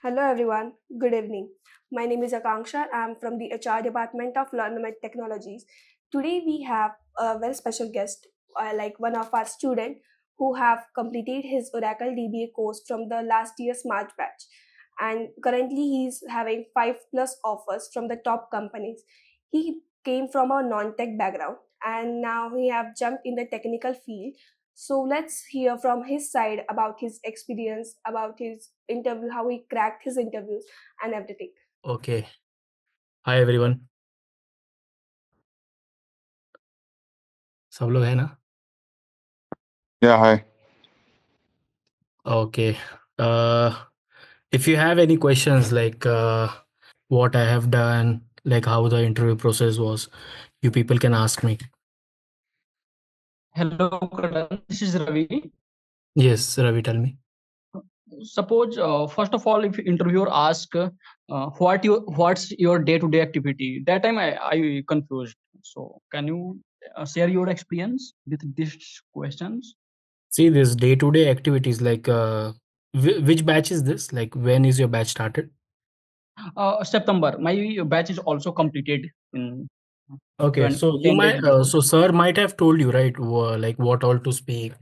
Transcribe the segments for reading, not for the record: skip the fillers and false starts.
Hello everyone, good evening. My name is Akanksha. I'm from the HR department of Learnment Technologies. Today we have a very special guest, like one of our student who have completed his Oracle DBA course from the last year's March batch. And currently he's having 5+ offers from the top companies. He came from a non-tech background and now he have jumped in the technical field. So let's hear from his side about his experience, about his interview, how he cracked his interviews and everything. Okay. Hi everyone. सब लोग है ना? Yeah, hi. Okay. If you have any questions like what I have done, like how the interview process was, you people can ask me. Hello, Karan. This is Ravi. Yes, Ravi, tell me. Suppose, first of all, if interviewer ask what's your day-to-day activity, that time I confused. So, can you share your experience with these questions? See, this day-to-day activities like which batch is this? Like when is your batch started? September. My batch is also completed in Okay, so you 10 days might before. so sir might have told you, right? Like what all to speak,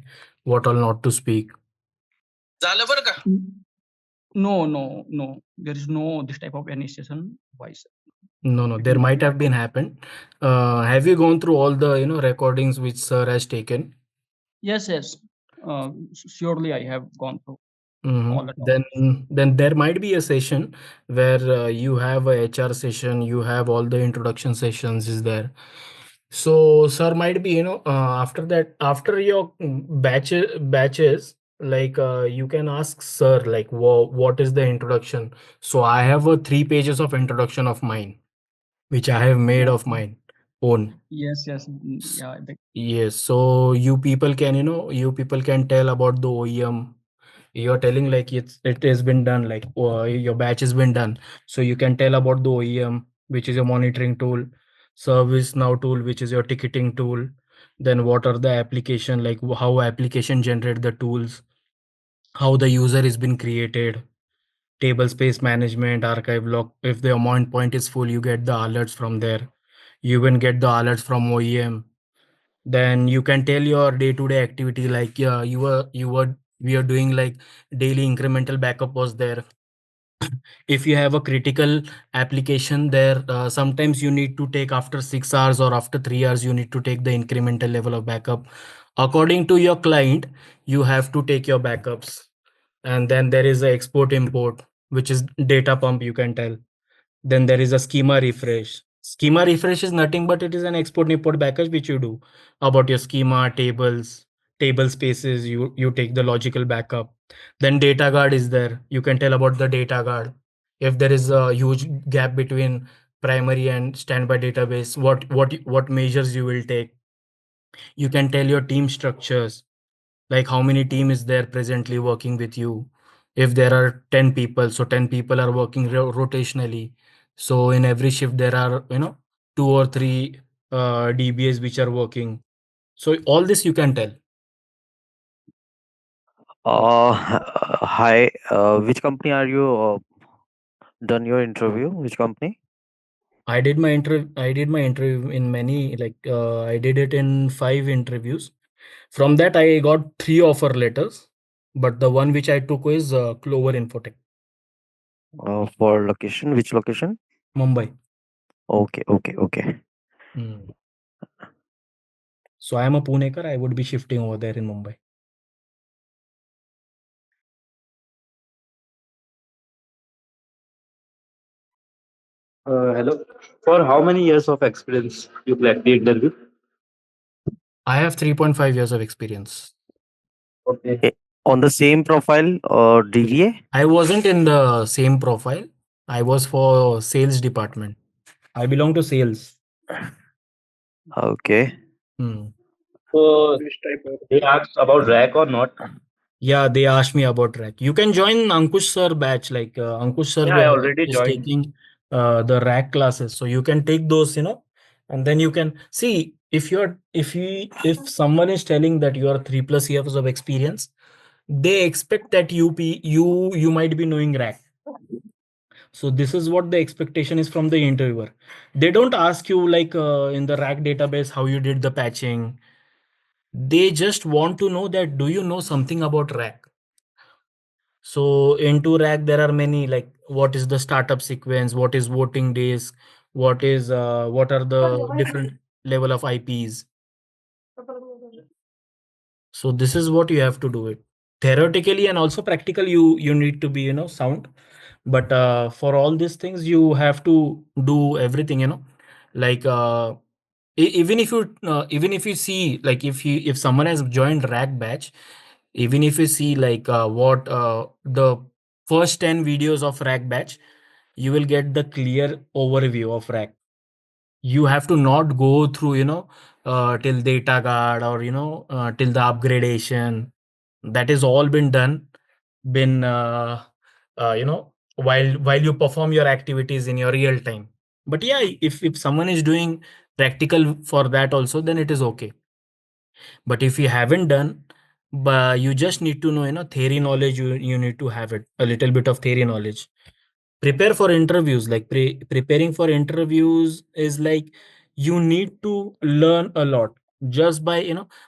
what all not to speak. No. There is no this type of initiation. Wise. No, there might have been happened. Have you gone through all the recordings which sir has taken? Yes. Surely I have gone through all the Then topics. then there might be a session where you have a HR session, you have all the introduction sessions is there. So sir might be after that, after your batches, like you can ask sir like what is the introduction. So I have a 3 pages of introduction of mine which I have made of mine own. Yes. S- Yeah. Yes, so you people can, you people can tell about the OEM. You're telling like it has been done, like your batch has been done. So you can tell about the OEM, which is your monitoring tool, service now tool, which is your ticketing tool. Then what are the application, like how application generate the tools, how the user has been created, table space management, archive log. If the amount point is full, you get the alerts from there. You even get the alerts from OEM. Then you can tell your day-to-day activity, like yeah, we are doing like daily incremental backup was there. If you have a critical application there, sometimes you need to take after 6 hours or after 3 hours, you need to take the incremental level of backup according to your client. You have to take your backups. And then there is a export import, which is data pump, you can tell. Then there is a schema refresh. Schema refresh is nothing but it is an export and import package which you do about your schema, tables, table spaces. You take the logical backup. Then data guard is there. You can tell about the data guard. If there is a huge gap between primary and standby database, what measures you will take. You can tell your team structures, like how many team is there presently working with you. If there are 10 people, so 10 people are working rotationally. So in every shift there are 2 or 3 DBAs which are working. So all this you can tell. Hi. Which company are you done your interview? Which company? I did my interview in many, like I did it in 5 interviews. From that I got 3 offer letters, but the one which I took is Clover Infotech, For location? Which location? Mumbai. Okay. Hmm. So I am a Punekar. I would be shifting over there in Mumbai. Hello. For how many years of experience you cracked the interview? I have 3.5 years of experience. Okay. On the same profile or DVA? I wasn't in the same profile. I was for sales department. I belong to sales. Okay. So they asked about rack or not? Yeah, they asked me about rack. You can join Ankush sir batch. Like Ankush sir Yeah, I already is joined. taking the rack classes, so you can take those, and then you can see if someone is telling that you are 3+ years of experience, they expect that you might be knowing rack. So this is what the expectation is from the interviewer. They don't ask you like in the rack database how you did the patching. They just want to know that do you know something about rack. So into rack there are many, like what is the startup sequence, what is voting days, what are the different level of IPs. So this is what you have to do it theoretically, and also practically you need to be sound. But for all these things you have to do everything, like even if you see, like if someone has joined rack batch, even if you see like what the first 10 videos of rack batch, you will get the clear overview of rack. You have to not go through till data guard or till the upgradation. That is all been done, been while you perform your activities in your real time. But yeah, if someone is doing practical for that also, then it is okay. But if you haven't done, but you just need to know theory knowledge, you need to have it, a little bit of theory knowledge. Prepare for interviews, like preparing for interviews is like you need to learn a lot just by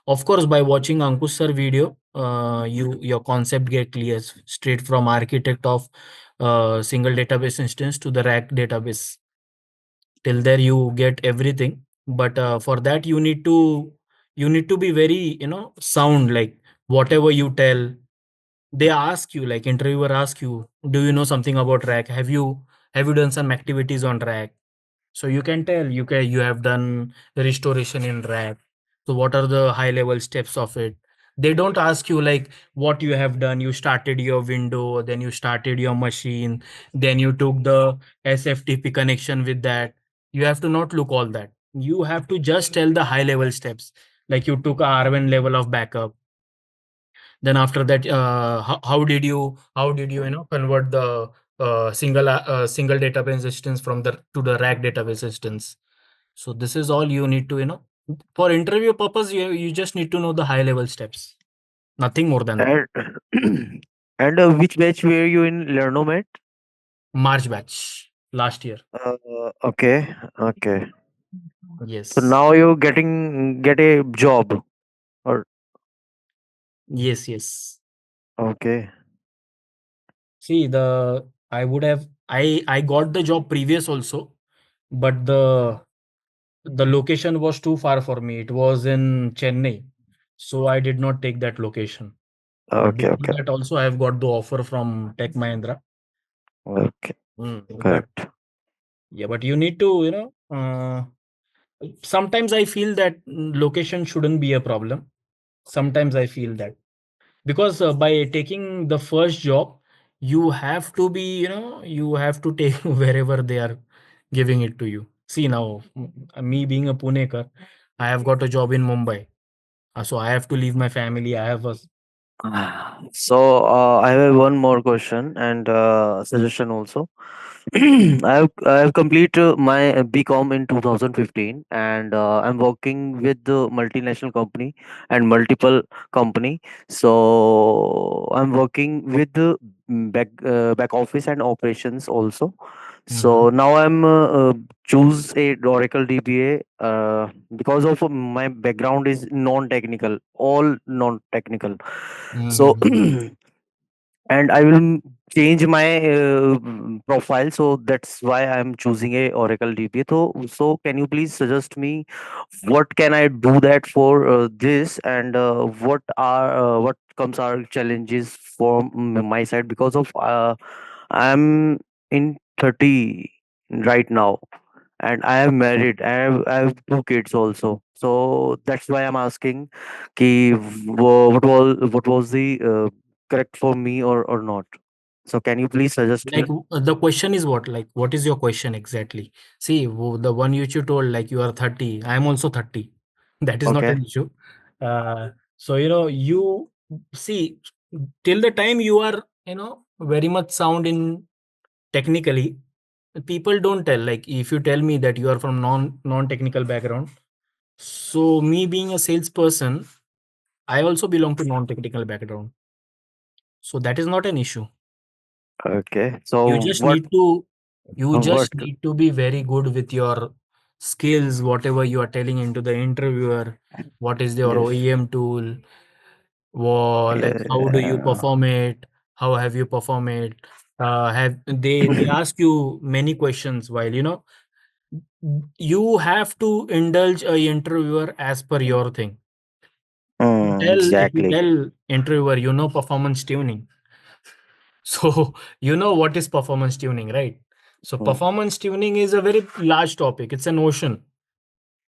of course by watching Ankush sir video. Your concept get clear straight from architect of single database instance to the rack database. Till there you get everything, but for that you need to be very sound. Like whatever you tell, they ask you, like interviewer ask you, do you know something about rack, have you done some activities on rack. So you can tell, you have done restoration in rack. So what are the high level steps of it? They don't ask you like what you have done, you started your window, then you started your machine, then you took the SFTP connection with that. You have to not look all that. You have to just tell the high level steps, like you took a R1 level of backup. Then after that, how did you convert the single database instance from the to the rack database instance. So this is all you need to for interview purpose. You just need to know the high level steps, nothing more than that. And which batch were you in Lernomet? March batch last year. Okay, okay. So Yes, now you get a job, or yes. okay, See, I got the job previous also, but the location was too far for me. It was in Chennai, so I did not take that location. But okay, before okay, that also I have got the offer from Tech Mahindra. okay. But Correct. yeah, but you need to sometimes I feel that location shouldn't be a problem. Sometimes I feel that because by taking the first job, you have to be you have to take wherever they are giving it to you. See now, me being a Punekar, I have got a job in Mumbai. So I have to leave my family. I have a So I have one more question and suggestion also. I have completed my BCom in 2015, and I'm working with the multinational company and multiple company. So I'm working with the back office and operations also. So now I'm choose a Oracle DBA because of my background is non-technical, all non-technical. So and I will change my profile. So that's why I'm choosing a Oracle DBA. So can you please suggest me what can I do that for this, and what comes are challenges from my side because of I'm in 30 right now, and I am married. I have two kids also. So that's why I'm asking ki what was the correct for me or not. So can you please suggest like me? the question is what, like what is your question exactly? See, the one which you told, like you are 30, I am also 30. That is not Okay. an issue. So you see, till the time you are very much sound in technically, people don't tell. Like if you tell me that you are from non-technical background, so me being a salesperson, I also belong to non-technical background. So that is not an issue. Okay. You So just what? need to You What? just need to be very good with your skills, whatever you are telling into the interviewer. What is your Yes. OEM tool? Like how do you Yeah. perform it? How have you performed it? Have they ask you many questions while you have to indulge a interviewer as per your thing. If you Exactly. tell interviewer, performance tuning. So you know what is performance tuning, right? So Mm. performance tuning is a very large topic. It's an ocean.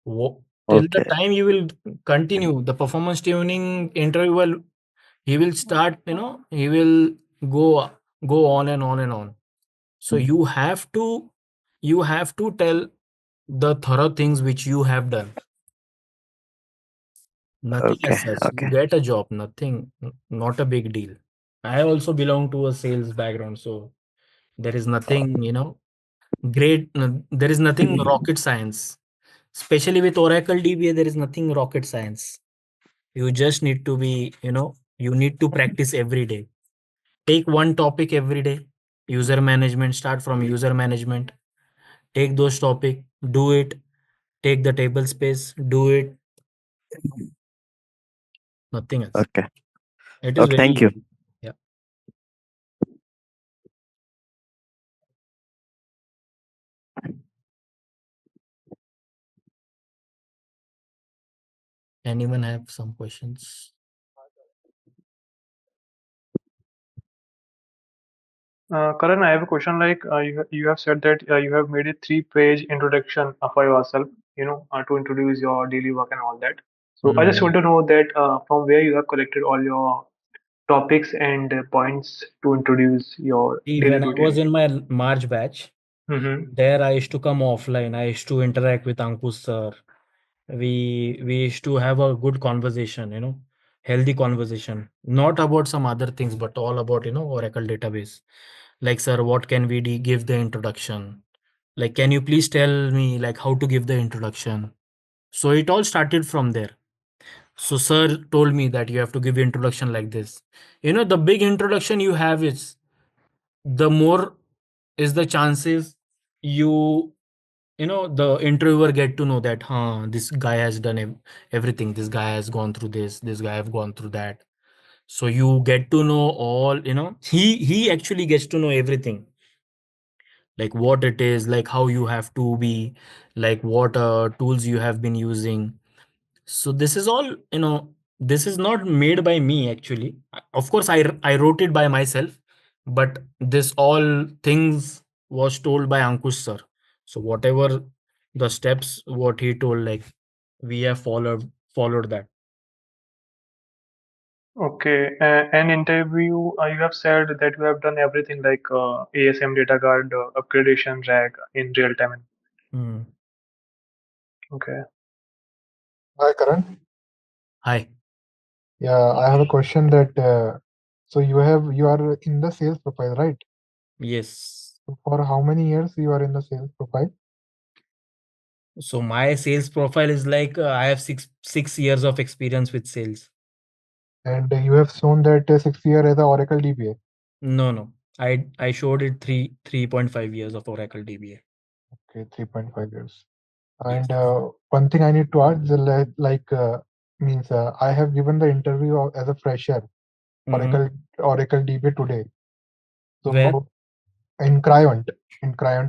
Till the Okay. time you will continue the performance tuning interviewer, he will start, he will go go on and on and on. So you have to tell the thorough things which you have done. Nothing as Okay. such. You Okay. get a job, nothing, not a big deal. I also belong to a sales background, so there is nothing, great. There is nothing rocket science. Especially with Oracle DBA, there is nothing rocket science. You just need to be, you need to practice every day. Take one topic every day. User management, start from user management. Take those topic, do it. Take the table space, do it. Nothing else. Okay. It is Okay. very Thank you. easy. Yeah. Anyone have some questions? Karan, I have a question. Like you have said that you have made a 3-page introduction for yourself, to introduce your daily work and all that. So I just Hmm. want to know that from where you have collected all your topics and points to introduce your See, daily when I was routine. in my March batch, Mm-hmm. there I used to come offline. I used to interact with Ankush sir. We used to have a good conversation, healthy conversation, not about some other things, but all about Oracle database. Like, sir, what can we give the introduction? Like, can you please tell me like how to give the introduction? So it all started from there. So sir told me that you have to give introduction like this. The big introduction you have is the more is the chances you the interviewer get to know that this guy has done everything, this guy has gone through this guy have gone through that. So you get to know all, he actually gets to know everything, like what it is, like how you have to be, like what tools you have been using. So this is all, this is not made by me actually. Of course, I wrote it by myself, but this all things was told by Ankush sir. So whatever the steps, what he told, like we have followed that. Okay. An interview, you have said that you have done everything like ASM data guard upgradation RAG in real time. Hmm. Okay. Hi, Karan. Hi. Yeah, I have a question that so you are in the sales profile, right? Yes. So for how many years you are in the sales profile? So my sales profile is like I have six years of experience with sales. And you have shown that 6 year as a Oracle DBA. No. I showed it 3.5 years of Oracle DBA. Okay, 3.5 years. Yes. And one thing I need to ask, means I have given the interview as a fresher, Mm-hmm. Oracle DBA today. Where? So in Cryant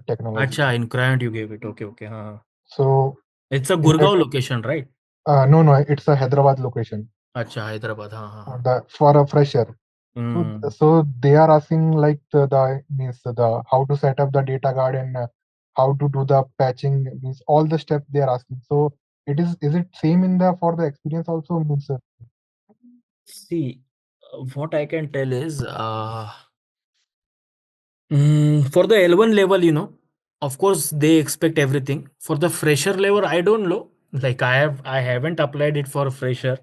Technology. Acha, in Cryant you gave it. Okay. So It's a in that, Gurgaon location, right? no, it's a Hyderabad location Acha, Hyderabad. for a fresher. Mm. So they are asking like the means the how to set up the data guard and how to do the patching, means all the steps they are asking. So is it same in the for the experience also, means See, what I can tell is for the L1 level, of course they expect everything. For the fresher level, I don't know. Like I haven't applied it for fresher.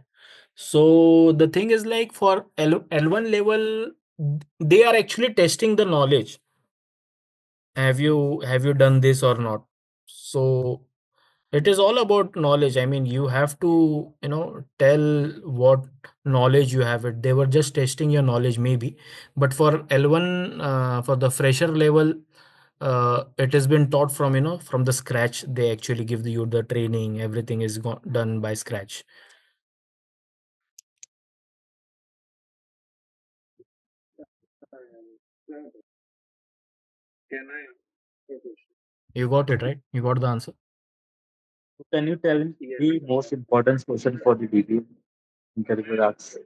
So the thing is like for L1 level, they are actually testing the knowledge. Have you done this or not? So it is all about knowledge. I mean, you have to, tell what knowledge you have it. They were just testing your knowledge maybe. But for L1, for the fresher level, it has been taught from from the scratch. They actually give you the training. Everything is done by scratch. You got it, right? You got the answer. Can you tell the most important question for the DB interview asks?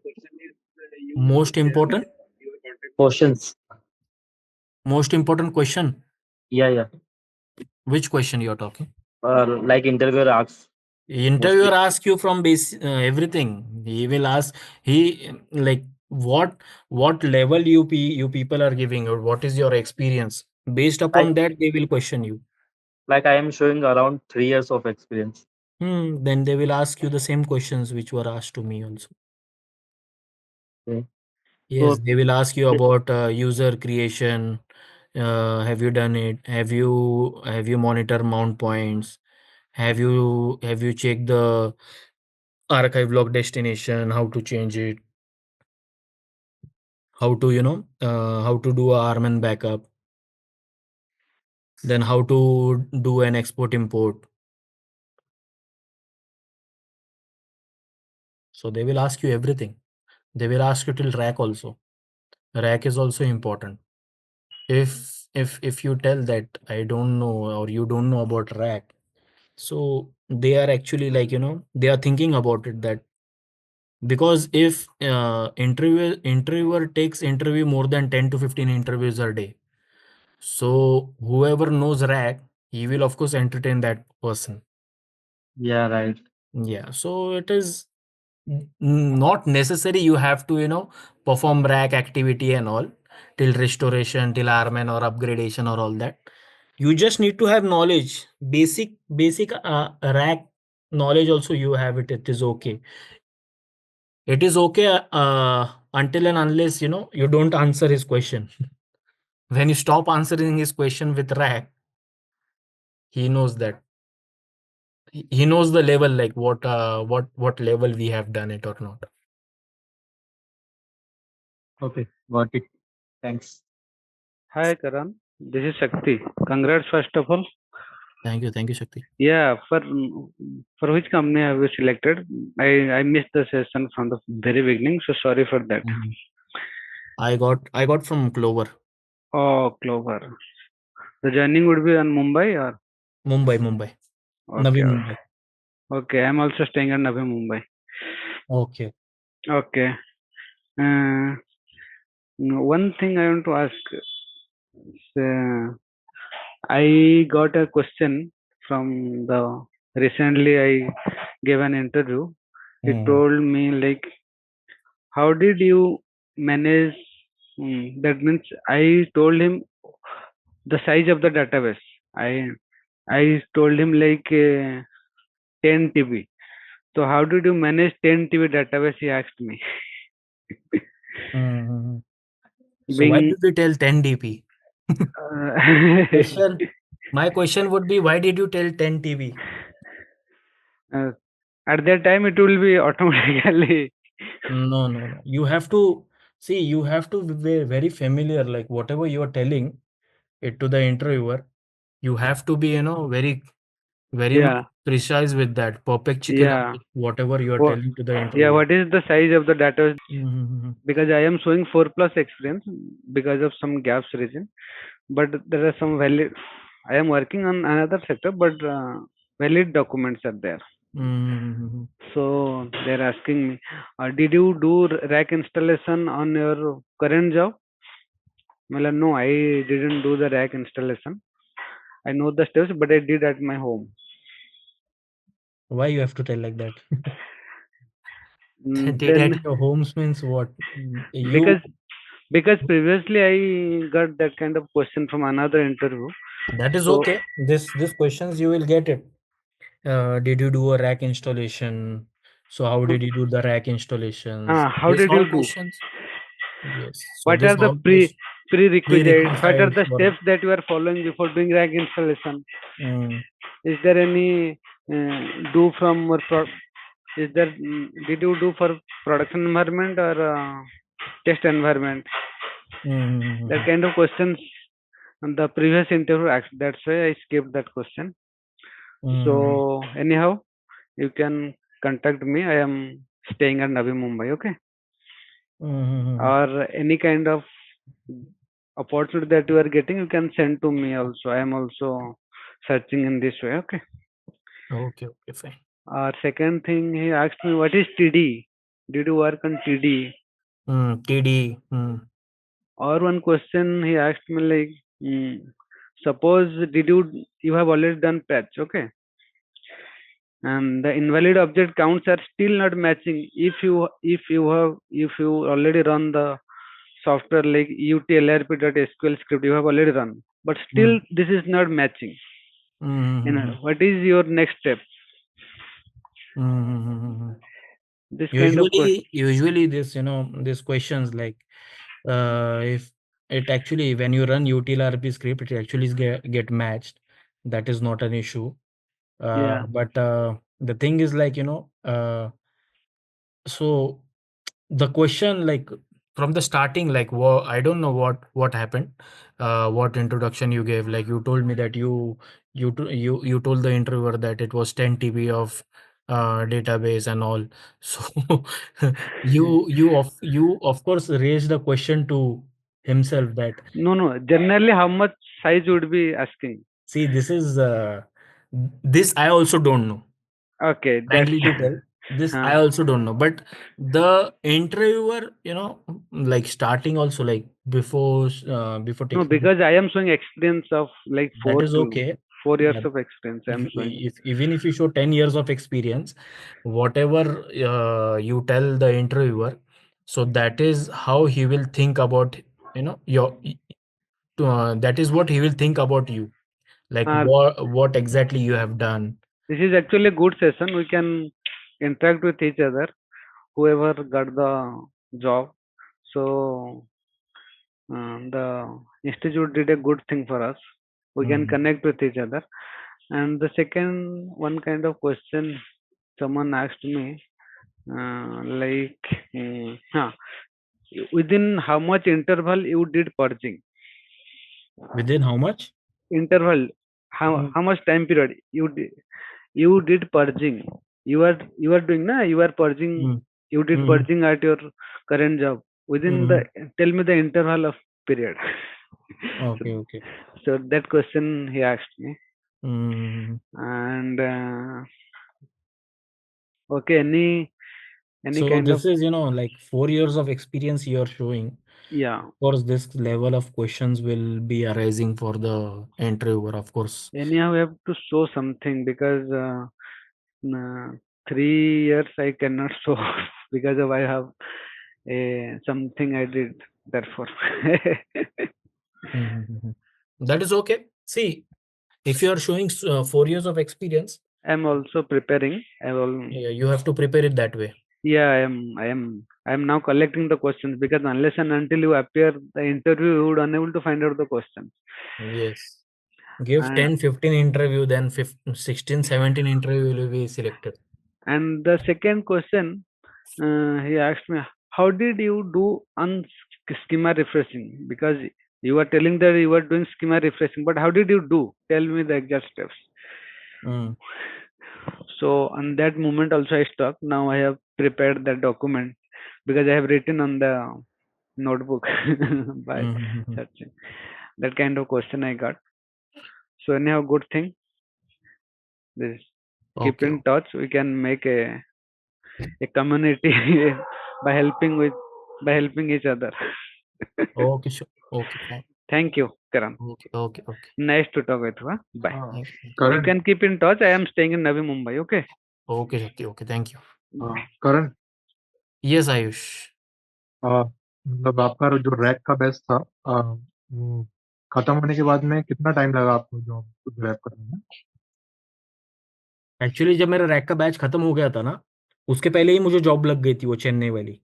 Most important Questions. question. Yeah. Which question you're talking? Like interviewer asks. Interviewer asks you from base everything. He will ask like what level you people are giving, or what is your experience. Based upon Like that, they will question you. like I am showing around 3 years of experience. Then they will ask you the same questions which were asked to me also. Okay. Yes, So they will ask you about user creation. Have you done it? Have you monitor mount points? Have you checked the archive log destination? How to change it? How to how to do a RMN backup? Then how to do an export import? So they will ask you everything. They will ask you till rack also. Rack is also important. If you tell that I don't know, or you don't know about rack, so they are actually like they are thinking about it, that because if interviewer takes interview more than 10 to 15 interviews a day, so whoever knows rack, he will of course entertain that person. yeah, right. Yeah, so it is not necessary you have to perform rack activity and all till restoration, till RMN or upgradation or all that. You just need to have knowledge, basic rack knowledge also. You have it, it is okay. It is okay until and unless you don't answer his question. When you stop answering his question with rack, he knows that he knows the level, like what level we have done it or not. Okay, got it. Thanks. Hi Karan, this is Shakti. Congrats first of all. Thank you, Shakti. Yeah, for which company have you selected? I missed the session from the very beginning, so sorry for that. Mhm. I got from Clover. Oh, Clover. The joining would be on Mumbai or Mumbai. Navi okay. Mumbai. Okay, I'm also staying at Navi Mumbai. Okay. Okay. One thing I want to ask. I got a question from the recently I gave an interview. He told me like, how did you manage? That means I told him the size of the database. I told him like 10 TB. So how did you manage 10 TB database? He asked me. Mhm. So why did you tell 10 DP? My question would be, why did you tell 10 TB? At that time it will be automatically. No. You have to see. You have to be very familiar. Like whatever you are telling it to the interviewer, you have to be very much Yeah. precise with that. Perpexically, Yeah. whatever you are What, telling to the yeah, interviewer. what is the size of the data? Mhm. Because I am showing 4+ experience because of some gaps reason, but there are some valid. I am working on another sector, but valid documents are there. Mhm. So they're asking me, did you do rack installation on your current job? Well, no, I didn't do the rack installation. I know the steps, but I did at my home. Why you have to tell like that? Did Then at your homes means what? You because previously I got that kind of question from another interview. that is So okay. This questions you will get it. Did you do a rack installation? So how did you do the rack installations? how This did all you do? questions. Yes. So What are this the all questions prerequisites? What are prerequisites the for. steps that you are following before doing rack installation? Mm, Is there any do from or is there did you do for production environment or test environment? That mm, kind of questions the previous interview asked. That's why I skipped that question. Mm. So anyhow, you can contact me. I am staying at Navi Mumbai. Okay, Mm. or any kind of opportunity that you are getting, you can send to me also. I am also searching in this way. Okay. Okay, fine. Second thing, he asked me, what is TD? Did you work on TD? TD. Or one question he asked me like, suppose you have already done patch, okay, and the invalid object counts are still not matching. If you already run the software like utlrp.sql script, you have already run, but still this is not matching. What is your next step? This kind of question. Usually this, these questions like, if it actually, when you run utlrp script, it actually get matched. That is not an issue. Yeah. But the thing is like, so the question, like from the starting, like I don't know what happened, what introduction you gave. Like you told me that you told the interviewer that it was 10 TB of database and all. So you of course raised the question to himself that No. Generally, how much size would be asking? see, this is this I also don't know. Okay, Frankly to that's tell, this I also don't know. But the interviewer, like starting also, like before no, taking, because I am showing experience of like that is okay. 4 years Yeah. of experience. I am showing. If even if you show 10 years of experience, whatever you tell the interviewer, so that is how he will think about, your that is what he will think about you, like Uh, what exactly you have done. this is actually a good session. We can interact with each other. Whoever got the job, so the institute did a good thing for us. We can connect with each other. And the second one kind of question someone asked me, like, within how much interval you did purging? Within how much? Interval, how much time period you did purging? You are doing na? You are purging. You did purging at your current job. Within the tell me the interval of period. Okay. So that question he asked me. And okay, any So kind this of, is, like 4 years of experience you are showing. yeah. Of course, this level of questions will be arising for the interviewer, of course. Anyhow, we have to show something because 3 years I cannot show because of I have something I did. Therefore, That is okay. See, if you are showing 4 years of experience, I'm also preparing. you have to prepare it that way. Yeah, I am now collecting the questions because unless and until you appear the interview, you would unable to find out the questions. Yes. Give And 10, 15 interview, then 15, 16, 17 interview will be selected. And the second question, he asked me, how did you do on schema refreshing? Because you are telling that you were doing schema refreshing, but how did you do? Tell me the exact steps. So on that moment also I stuck. Now I have prepared that document because I have written on the notebook by searching. That kind of question I got. So anyhow, good thing. This keep in touch. We can make a community by helping each other. Okay, sure. Okay, fine. Thank you, Karan. Okay. Nice to talk with you. Bye. Thank you. You Karan, can keep in touch. I am staying in Navi Mumbai. Okay. Okay, Shakti. Okay, thank you. Karan, Yes, Ayush. मतलब आपका जो rack का batch था वो खत्म होने के बाद में कितना टाइम लगा आपको जॉब रैप करने में? एक्चुअली जब मेरा रैक का बैच खत्म हो गया था ना, उसके पहले ही मुझे जॉब लग गई थी, वो चेन्नई वाली।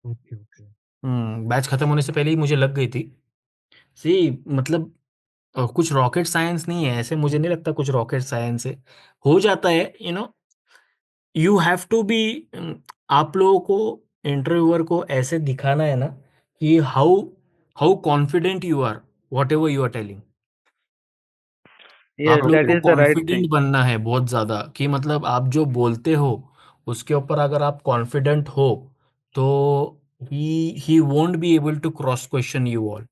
ओके बैच खत्म होने से पहले ही मुझे लग गई थी। सी मतलब कुछ रॉकेट साइंस नहीं है, ऐसे मुझे नहीं लगता कुछ रॉकेट साइंस है, हो जाता है, यू हैव टू बी, आप लोगों को इंटरव्यूअर को ऐसे दिखाना है ना कि how confident you are whatever you are telling. Yes, आप लोग that को is the right confident thing. बनना है बहुत ज्यादा, कि मतलब आप जो बोलते हो उसके ऊपर अगर आप कॉन्फिडेंट हो तो he won't be able to cross question you all.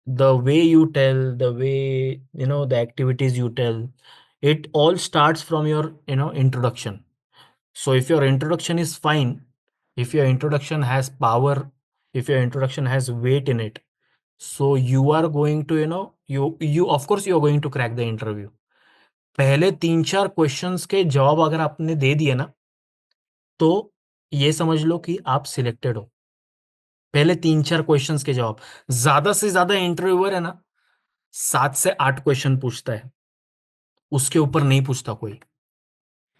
The way you tell, the way the activities you tell, it all starts from your introduction. So if your introduction is fine, if your introduction has power, if your introduction has weight in it, so you are going to you of course you are going to crack the interview. पहले 3-4 questions के जवाब अगर आपने दे दिए ना, तो ये समझ लो कि आप सिलेक्टेड हो। पहले 3-4 क्वेश्चंस के जवाब। ज्यादा से ज्यादा इंटरव्यूअर है ना 7 से 8 क्वेश्चन पूछता है, उसके ऊपर नहीं पूछता कोई।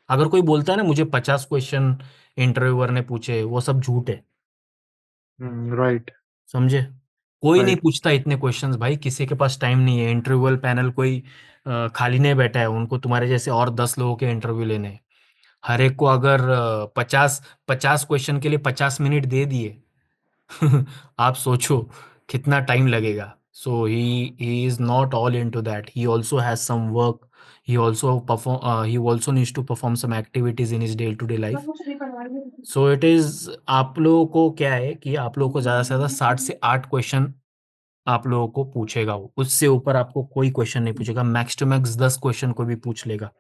अगर कोई बोलता है ना मुझे 50 क्वेश्चन इंटरव्यूअर ने पूछे, वो सब झूठ है। Right. समझे? कोई नहीं Right. पूछता इतने क्वेश्चंस भाई, किसी के पास टाइम नहीं है। इंटरव्यूअल पैनल कोई खाली नहीं बैठा है, उनको तुम्हारे जैसे और 10 लोगों के इंटरव्यू लेने हैं। हर एक को अगर 50 क्वेश्चन के लिए 50 मिनट दे दिए आप सोचो कितना टाइम लगेगा। So he is not all into that, he also has some work, he also needs to perform some activities in his day to day life. So it is, आप लोगों को क्या है कि आप लोगों को ज्यादा से ज्यादा 60 से 8 क्वेश्चन आप लोगों को पूछेगा वो, उससे ऊपर आपको कोई क्वेश्चन नहीं पूछेगा। मैक्स टू मैक्स 10 क्वेश्चन को भी पूछ लेगा,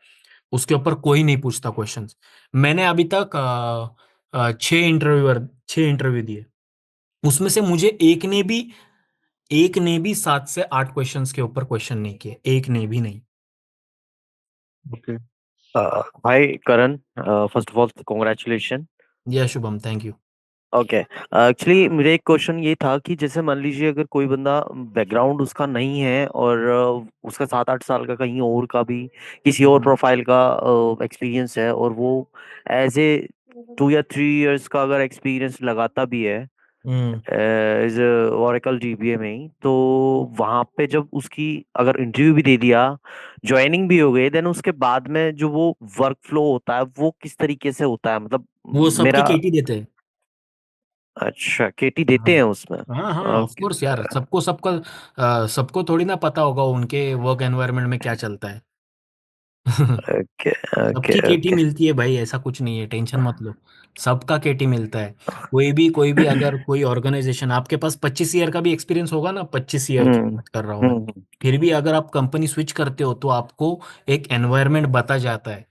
उसके ऊपर कोई नहीं पूछता क्वेश्चंस। मैंने अभी तक 6 इंटरव्यू दिए, उसमें से मुझे एक ने भी 7 से 8 क्वेश्चंस के ऊपर क्वेश्चन नहीं किए, एक ने भी नहीं। Okay. Hi, Karan. First of all, congratulations. या Shubham, thank you. Okay, actually मेरा एक क्वेश्चन ये था कि जैसे मान लीजिए अगर कोई बंदा बैकग्राउंड उसका नहीं है और उसका 7-8 साल का कहीं और का भी किसी और प्रोफाइल का एक्सपीरियंस है, और वो एज ए 2 या 3 इयर्स का अगर एक्सपीरियंस लगाता भी है एज ओरेकल डीबीए में ही, तो वहां पे जब उसकी अगर इंटरव्यू भी दे दिया, ज्वाइनिंग भी हो गई, देन उसके बाद में जो वो वर्क फ्लो होता है वो किस तरीके से होता है? मतलब वो सबकी मेरा, केटी देते हैं। अच्छा, केटी देते हैं उसमें? हाँ हाँ, ऑफ ओके कोर्स यार, सबको थोड़ी ना पता होगा उनके वर्क एनवायरनमेंट में क्या चलता है। ओके ओके सबकी केटी ओके। मिलती है भाई, ऐसा कुछ नहीं है, टेंशन मत लो। सबका केटी मिलता है। कोई भी अगर कोई ऑर्गेनाइजेशन, आपके पास 25 ईयर का भी एक्सपीरियंस होगा ना, 25 ईयर की हम्म बात कर रहा हूँ मैं, फिर भी अगर आप कंपनी स्विच करते हो तो आपको एक एनवायरनमेंट बता जाता है।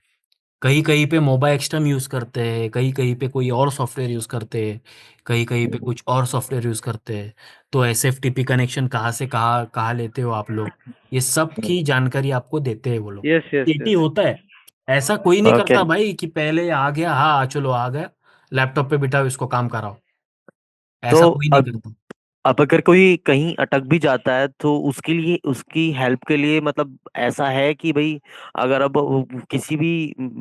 कहीं कहीं पे मोबाइल एक्सटर्म यूज करते हैं, कहीं कहीं पे कोई और सॉफ्टवेयर यूज करते हैं, कहीं कहीं पे कुछ और सॉफ्टवेयर यूज करते हैं। तो एसएफटीपी कनेक्शन कहाँ से कहाँ कहाँ लेते हो आप लोग, ये सब की जानकारी आपको देते हैं वो लोग। Yes, yes, केटी yes. होता है। ऐसा कोई नहीं ओके। करता भाई कि पहले आ गया, हाँ चलो आ गया, लैपटॉप पे बिठाओ इसको काम कराओ, ऐसा तो कोई नहीं करता। अब अगर कोई कहीं अटक भी जाता है तो उसके लिए, उसकी हेल्प के लिए, मतलब ऐसा है कि भाई अगर अब वो किसी भी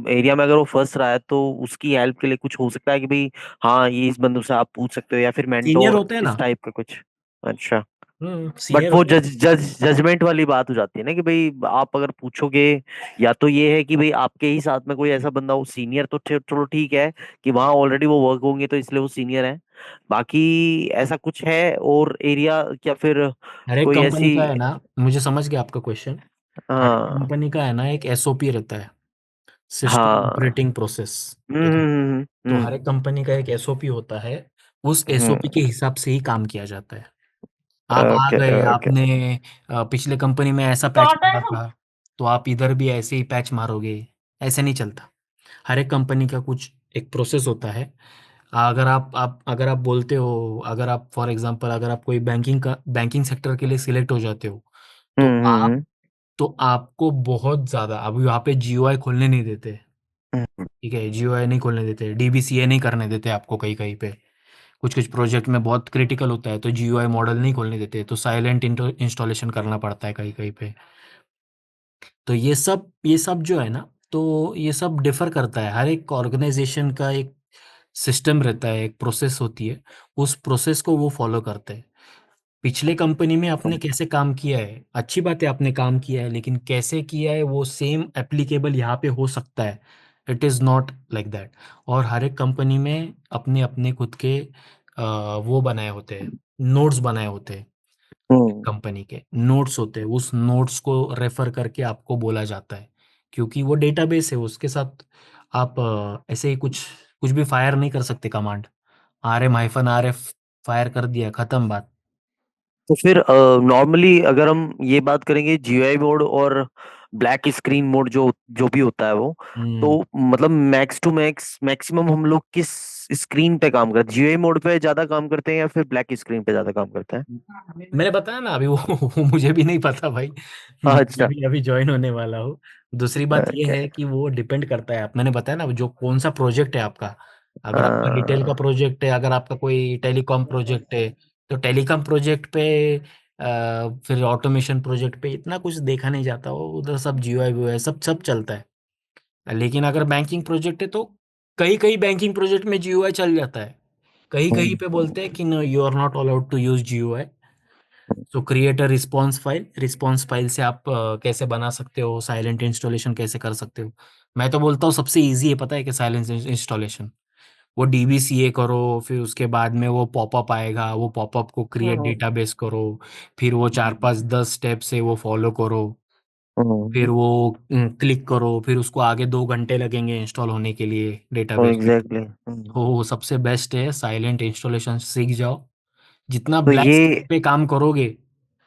एरिया में अगर वो फंस रहा है तो उसकी हेल्प के लिए कुछ हो सकता है कि भाई हाँ ये इस बंदू से आप पूछ सकते हो, या फिर सीनियर मेंटोर होते हैं इस ना। टाइप का कुछ? अच्छा। बट सीनियर वो होते हैं। जजमेंट वाली बात हो जाती है ना कि भाई आप अगर पूछोगे, या तो ये है कि भाई आपके ही साथ में कोई ऐसा बंदा हो सीनियर, तो चलो ठीक है कि वहां ऑलरेडी वो वर्क होंगे तो इसलिए वो सीनियर है। बाकी ऐसा कुछ है और एरिया, या फिर हर एक कोई कंपनी ऐसी? का है ना, मुझे समझ गया आपका क्वेश्चन। हर एक हाँ कंपनी का है ना एक एसओपी रहता है, सिस्टम हाँ। Operating process. हम्म ठीक है, हम्म तो हम्म हर एक कंपनी का एक एसओपी होता है, उस हम्म, एसओपी के हिसाब से ही काम किया जाता है। आप आ ओके गए, ओके। आपने पिछले कंपनी में ऐसा पैच मारा था, तो आप इधर भी ऐसे ही पैच मारोगे, ऐसे नहीं चलता। हर एक कंपनी का कुछ एक प्रोसेस होता है। अगर आप बोलते हो, अगर आप फॉर एग्जांपल अगर आप कोई बैंकिंग सेक्टर के लिए सिलेक्ट हो जाते हो, तो हम्म। आपको बहुत ज़्यादा, अब यहाँ पे जीयूआई खोलने नहीं देते। हम्म, ठीक है, जीयूआई नहीं खोलने देते, डीबीसीए नहीं करने देते आपको, कहीं कहीं पे कुछ कुछ प्रोजेक्ट में बहुत क्रिटिकल होता है तो जीयूआई मॉडल नहीं खोलने देते, तो साइलेंट इंस्टॉलेशन करना पड़ता है कहीं कहीं पे। तो ये सब जो है ना, तो ये सब डिफर करता है। हर एक ऑर्गेनाइजेशन का एक सिस्टम रहता है, एक प्रोसेस होती है, उस प्रोसेस को वो फॉलो करते हैं। पिछले कंपनी में आपने कैसे काम किया है, अच्छी बात है आपने काम किया है, लेकिन कैसे किया है वो सेम एप्लीकेबल यहाँ पे हो सकता है। It is not like that. और हर एक कंपनी में अपने अपने खुद के वो बनाए होते हैं, नोड्स बनाए होते हैं। कंपनी के नोट्स होते हैं, उस नोट्स को रेफर करके आपको बोला जाता है, क्योंकि वो डेटाबेस है, उसके साथ आप ऐसे ही कुछ कुछ भी फायर नहीं कर सकते कमांड। rm-rf फायर कर दिया, खत्म बात। तो फिर नॉर्मली अगर हम ये बात करेंगे जीयूआई मोड और ब्लैक स्क्रीन मोड जो जो भी होता है वो, तो मतलब मैक्स टू मैक्स मैक्सिमम हम लोग किस स्क्रीन पे काम करते हैं? जीयूआई मोड पे ज्यादा काम करते हैं या फिर ब्लैक स्क्रीन पे ज्यादा काम करते हैं? मैंने बताया ना अभी, वो मुझे भी नहीं पता भाई। मैं अच्छा। भी अभी ज्वाइन होने वाला हूँ। दूसरी बात ये ओके। है कि वो डिपेंड करता है, आप मैंने बताया ना जो कौन सा प्रोजेक्ट है आपका। अगर आपका रिटेल का प्रोजेक्ट है, अगर आपका कोई टेलीकॉम प्रोजेक्ट है, तो टेलीकॉम प्रोजेक्ट पे फिर ऑटोमेशन प्रोजेक्ट पे इतना कुछ देखा नहीं जाता, वो उधर सब जीयूआई वीयूआई सब सब चलता है। लेकिन अगर बैंकिंग प्रोजेक्ट है तो कई कई बैंकिंग प्रोजेक्ट में जीयूआई चल जाता है, कहीं कहीं पे बोलते हैं कि you are not allowed to use GUI. तो क्रिएट अ रिस्पॉन्स फाइल से आप कैसे बना सकते हो, साइलेंट इंस्टॉलेशन कैसे कर सकते हो। मैं तो बोलता हूँ सबसे इजी है, पता है कि साइलेंट इंस्टॉलेशन। वो डीबीसीए करो, फिर उसके बाद में वो पॉपअप आएगा, वो पॉपअप को क्रिएट डेटाबेस करो, फिर वो 4 5 10 स्टेप से वो फॉलो करो, फिर वो क्लिक करो, फिर उसको आगे 2 घंटे लगेंगे इंस्टॉल होने के लिए डेटाबेस। एग्जैक्टली। वो सबसे बेस्ट है, साइलेंट इंस्टॉलेशन सीख जाओ। जितना तो ब्लैक ये, स्क्रीन पे काम करोगे,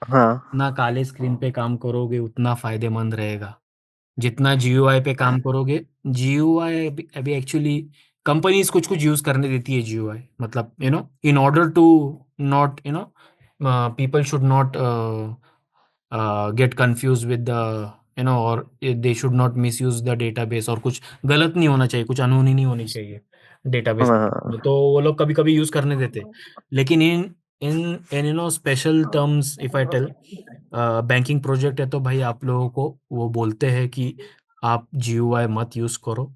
हाँ, उतना काले स्क्रीन पे काम करोगे उतना फायदेमंद रहेगा। जितना जीयूआई पे काम करोगे, जीयूआई अभी एक्चुअली कंपनीज कुछ कुछ यूज करने देती है जीयूआई, मतलब in order to not people should not get confuse with the और they should not misuse the database, और कुछ गलत नहीं होना चाहिए, कुछ अनहोनी नहीं होनी चाहिए डेटाबेस में, हाँ, तो वो लोग कभी कभी यूज करने देते। लेकिन in in in special terms if I tell, banking project है तो भाई आप लोगों को वो बोलते हैं कि आप जीयूआई मत यूज करो,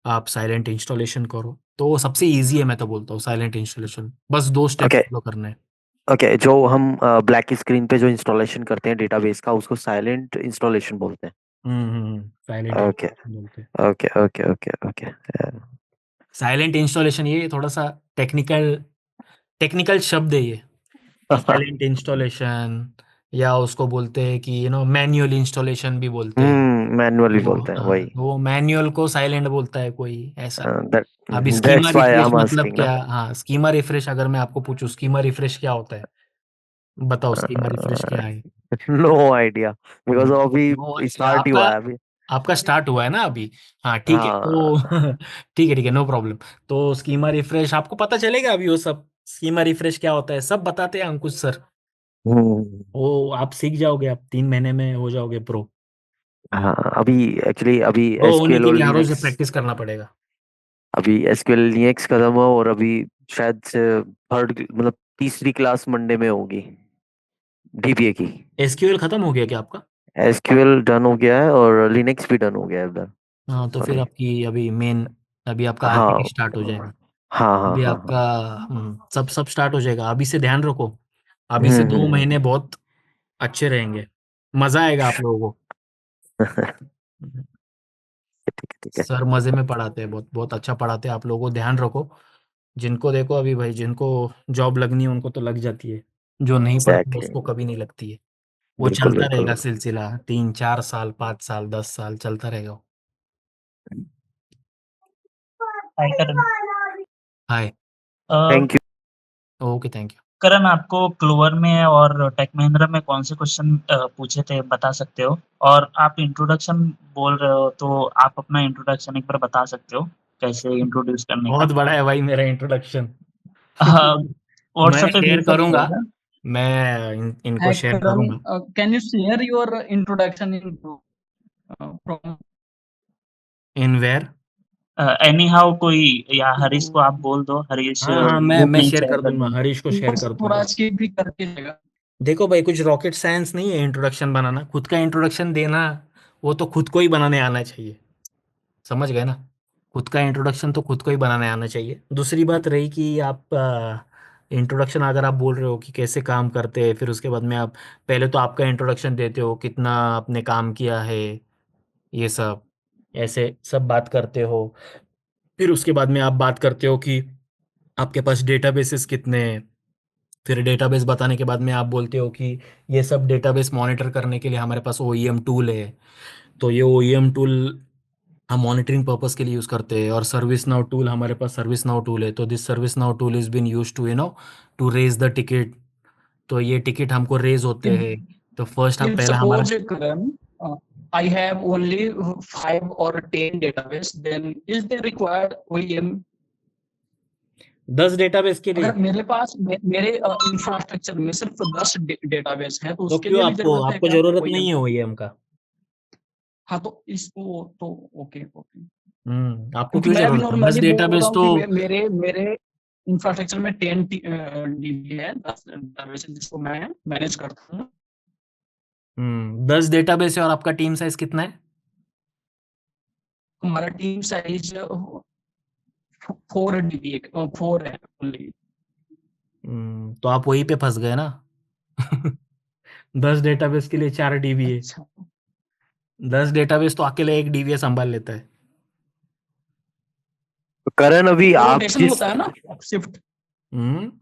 आप साइलेंट इंस्टॉलेशन करो। तो वो सबसे इजी है, मैं तो बोलता हूँ साइलेंट इंस्टॉलेशन, बस 2 स्टेप ओके। फॉलो करने हैं। ओके, जो हम ब्लैक स्क्रीन पे जो इंस्टॉलेशन करते हैं डेटाबेस का, उसको साइलेंट इंस्टॉलेशन बोलते साइलेंट हैं। ओके। बोलते हैं। Okay okay okay okay. Silent installation ये थोड़ा सा टेक्निकल टेक्निकल शब्द है ये, साइलेंट इंस्टॉलेशन, या उसको बोलते हैं कि मैन्युअल इंस्टॉलेशन भी बोलते हैं। मैनुअली वो बोलते हैं वही। वो मैन्युअल को साइलेंट बोलता है कोई ऐसा। दैट अभी schema that's why I refresh am मतलब आस्किंग ना। क्या? हाँ, स्कीमा रिफ्रेश अगर मैं आपको पूछूं स्कीमा रिफ्रेश क्या होता है, बताओ स्कीमा रिफ्रेश क्या है? नो आइडिया, बिकॉज नो अभी आइडिया स्टार्ट ही आपका? हुआ है अभी। आपका स्टार्ट हुआ है ना अभी? हाँ ठीक है, तो हाँ। ठीक है नो प्रॉब्लम। तो स्कीमा रिफ्रेश आपको पता चलेगा अभी, वो सब स्कीमा रिफ्रेश क्या होता है सब बताते हैं अंकुश सर। हम्म, वो आप सीख जाओगे, आप 3 महीने में हो जाओगे प्रो। हाँ, अभी एक्चुअली अभी प्रो होने एसक्यूएल के और लिए हर रोज लिनक्स, प्रैक्टिस करना पड़ेगा। अभी एसक्यूएल लिनक्स खत्म हुआ और अभी शायद से थर्ड मतलब तीसरी क्लास मंडे में होगी डीबीए की। एसक्यूएल खत्म हो गया क्या आपका? एसक्यूएल डन हो गया है और लिनक्स भी डन हो गया है उधर हाँ तो फिर अभी। आपकी अभी मेन, अभी आपका हाँ आर्किटेक्ट स्टार्ट हो जाएगा। हाँ हाँ अभी हाँ आपका हाँ। सब सब स्टार्ट हो जाएगा, अभी से ध्यान रखो। अभी से हम्म 2 महीने बहुत अच्छे रहेंगे, मजा आएगा आप लोगों को। ठीक है। सर मजे में पढ़ाते हैं, बहुत बहुत अच्छा पढ़ाते हैं, आप लोगों को ध्यान रखो। जिनको देखो अभी भाई, जिनको जॉब लगनी है उनको तो लग जाती है, जो नहीं पढ़ते एग्जैक्टली। उसको कभी नहीं लगती है। वो बिल्कुल चलता बिल्कुल। रहेगा सिलसिला, 3 4 साल 5 साल 10 साल चलता रहेगा। Hi Karan. Hi. Uh, thank you. Okay thank you. Karan, आपको क्लोवर में और टेक महिंद्रा में कौन से क्वेश्चन पूछे थे, बता सकते हो? और आप इंट्रोडक्शन बोल रहे हो तो आप अपना इंट्रोडक्शन एक बार बता सकते हो, कैसे इंट्रोड्यूस करने का? बहुत बड़ा है भाई मेरा इंट्रोडक्शन। मैं व्हाट्सएप पे शेयर भेज सकते हो करूंगा, क्या? मैं इनको Hi शेयर Karan, करूंगा। can you share your introduction in from in where? Any how कोई, या हरीश को आप बोल दो, हरीश हाँ हाँ, मैं ग्रुप मैं लिंक शेयर शेयर कर कर दूंगा, देंगे। हरीश को शेयर कर थोड़ा दूंगा। स्किप भी करके जाएगा। देखो भाई, कुछ रॉकेट साइंस नहीं है इंट्रोडक्शन बनाना, खुद का इंट्रोडक्शन देना, वो तो खुद को ही बनाने आना चाहिए। समझ गए ना? खुद का इंट्रोडक्शन तो खुद को ही बनाने आना चाहिए। दूसरी बात रही कि आप इंट्रोडक्शन अगर आप बोल रहे हो कि कैसे काम करते हैं, फिर उसके बाद में आप पहले तो आपका इंट्रोडक्शन देते हो, कितना आपने काम किया है, ये सब ऐसे सब बात करते हो। फिर उसके बाद में आप बात करते हो कि आपके पास डेटाबेसेस कितने हैं, फिर डेटाबेस बताने के बाद में आप बोलते हो कि ये सब डेटाबेस मॉनिटर करने के लिए हमारे पास ओईएम टूल है। तो ये ओईएम टूल हम मॉनिटरिंग पर्पस के लिए यूज़ करते हैं। और सर्विस नाउ टूल, हमारे पास सर्विस नाउ टूल है। तो this service now tool is been use to to raise the ticket. तो ये टिकट हमको रेज होते If, हैं। तो फर्स्ट हम if पहला हमारा suppose, Karan, I have only 5 or 10 database, then is there required OEM? 10 database के लिए अगर मेरे पास मेरे इंफ्रास्ट्रक्चर में सिर्फ 10 डेटाबेस है तो तो उसके क्यों लिए भी जरूरत है आपको क्या जरूरत OEM? नहीं है ओईएम का? हाँ तो इसको तो ओके ओके, आपको क्योंकि क्यों मैं भी जरूरत है? 10 नॉर्मली बोल रहा डेटाबेस हूँ तो कि मेरे मेरे इंफ्रास्ट्रक्चर में 10 DB है, 10 डेटाबेस जिसको मैं मैनेज करता हूँ। 10 डेटाबेस है। और आपका टीम साइज कितना है? हमारा टीम साइज 4 DB 4 है only। तो आप वहीं पे फंस गए ना। 10 डेटाबेस के लिए 4 डीबी है। अच्छा, 10 डेटाबेस तो अकेले एक डीबी संभाल लेता है। करण, अभी तो आप रोटेशन जिस होता है ना, शिफ्ट।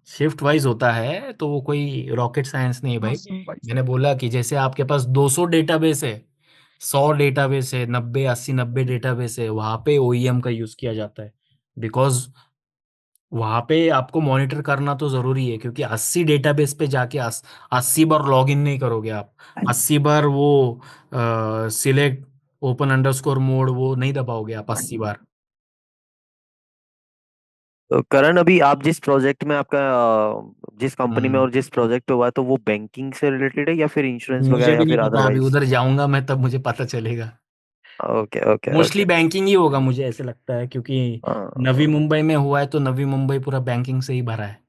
शिफ्ट वाइज होता है। तो वो कोई रॉकेट साइंस नहीं है भाई। मैंने बोला कि जैसे आपके पास 200 डेटाबेस है, 100 डेटाबेस है, 90 80 90 डेटाबेस है, वहां पे ओईएम का यूज किया जाता है। बिकॉज वहां पे आपको मॉनिटर करना तो जरूरी है, क्योंकि 80 डेटाबेस पे जाके 80 बार लॉग इन नहीं करोगे आप। 80 बार वो सिलेक्ट ओपन अंडरस्कोर मोड वो नहीं दबाओगे आप 80 बार। करण, अभी आप जिस प्रोजेक्ट में आपका जिस कंपनी में हम्म, और जिस प्रोजेक्ट पे हुआ है, तो वो बैंकिंग से रिलेटेड है या फिर इंश्योरेंस वगैरह मुझे या भी नहीं फिर पता। अभी अदरवाइज? उधर जाऊंगा मैं तब मुझे पता चलेगा। Okay okay mostly okay. Banking ही होगा मुझे ऐसे लगता है, क्योंकि नवी मुंबई में हुआ है तो नवी मुंबई पूरा बैंकिंग से ही भरा है।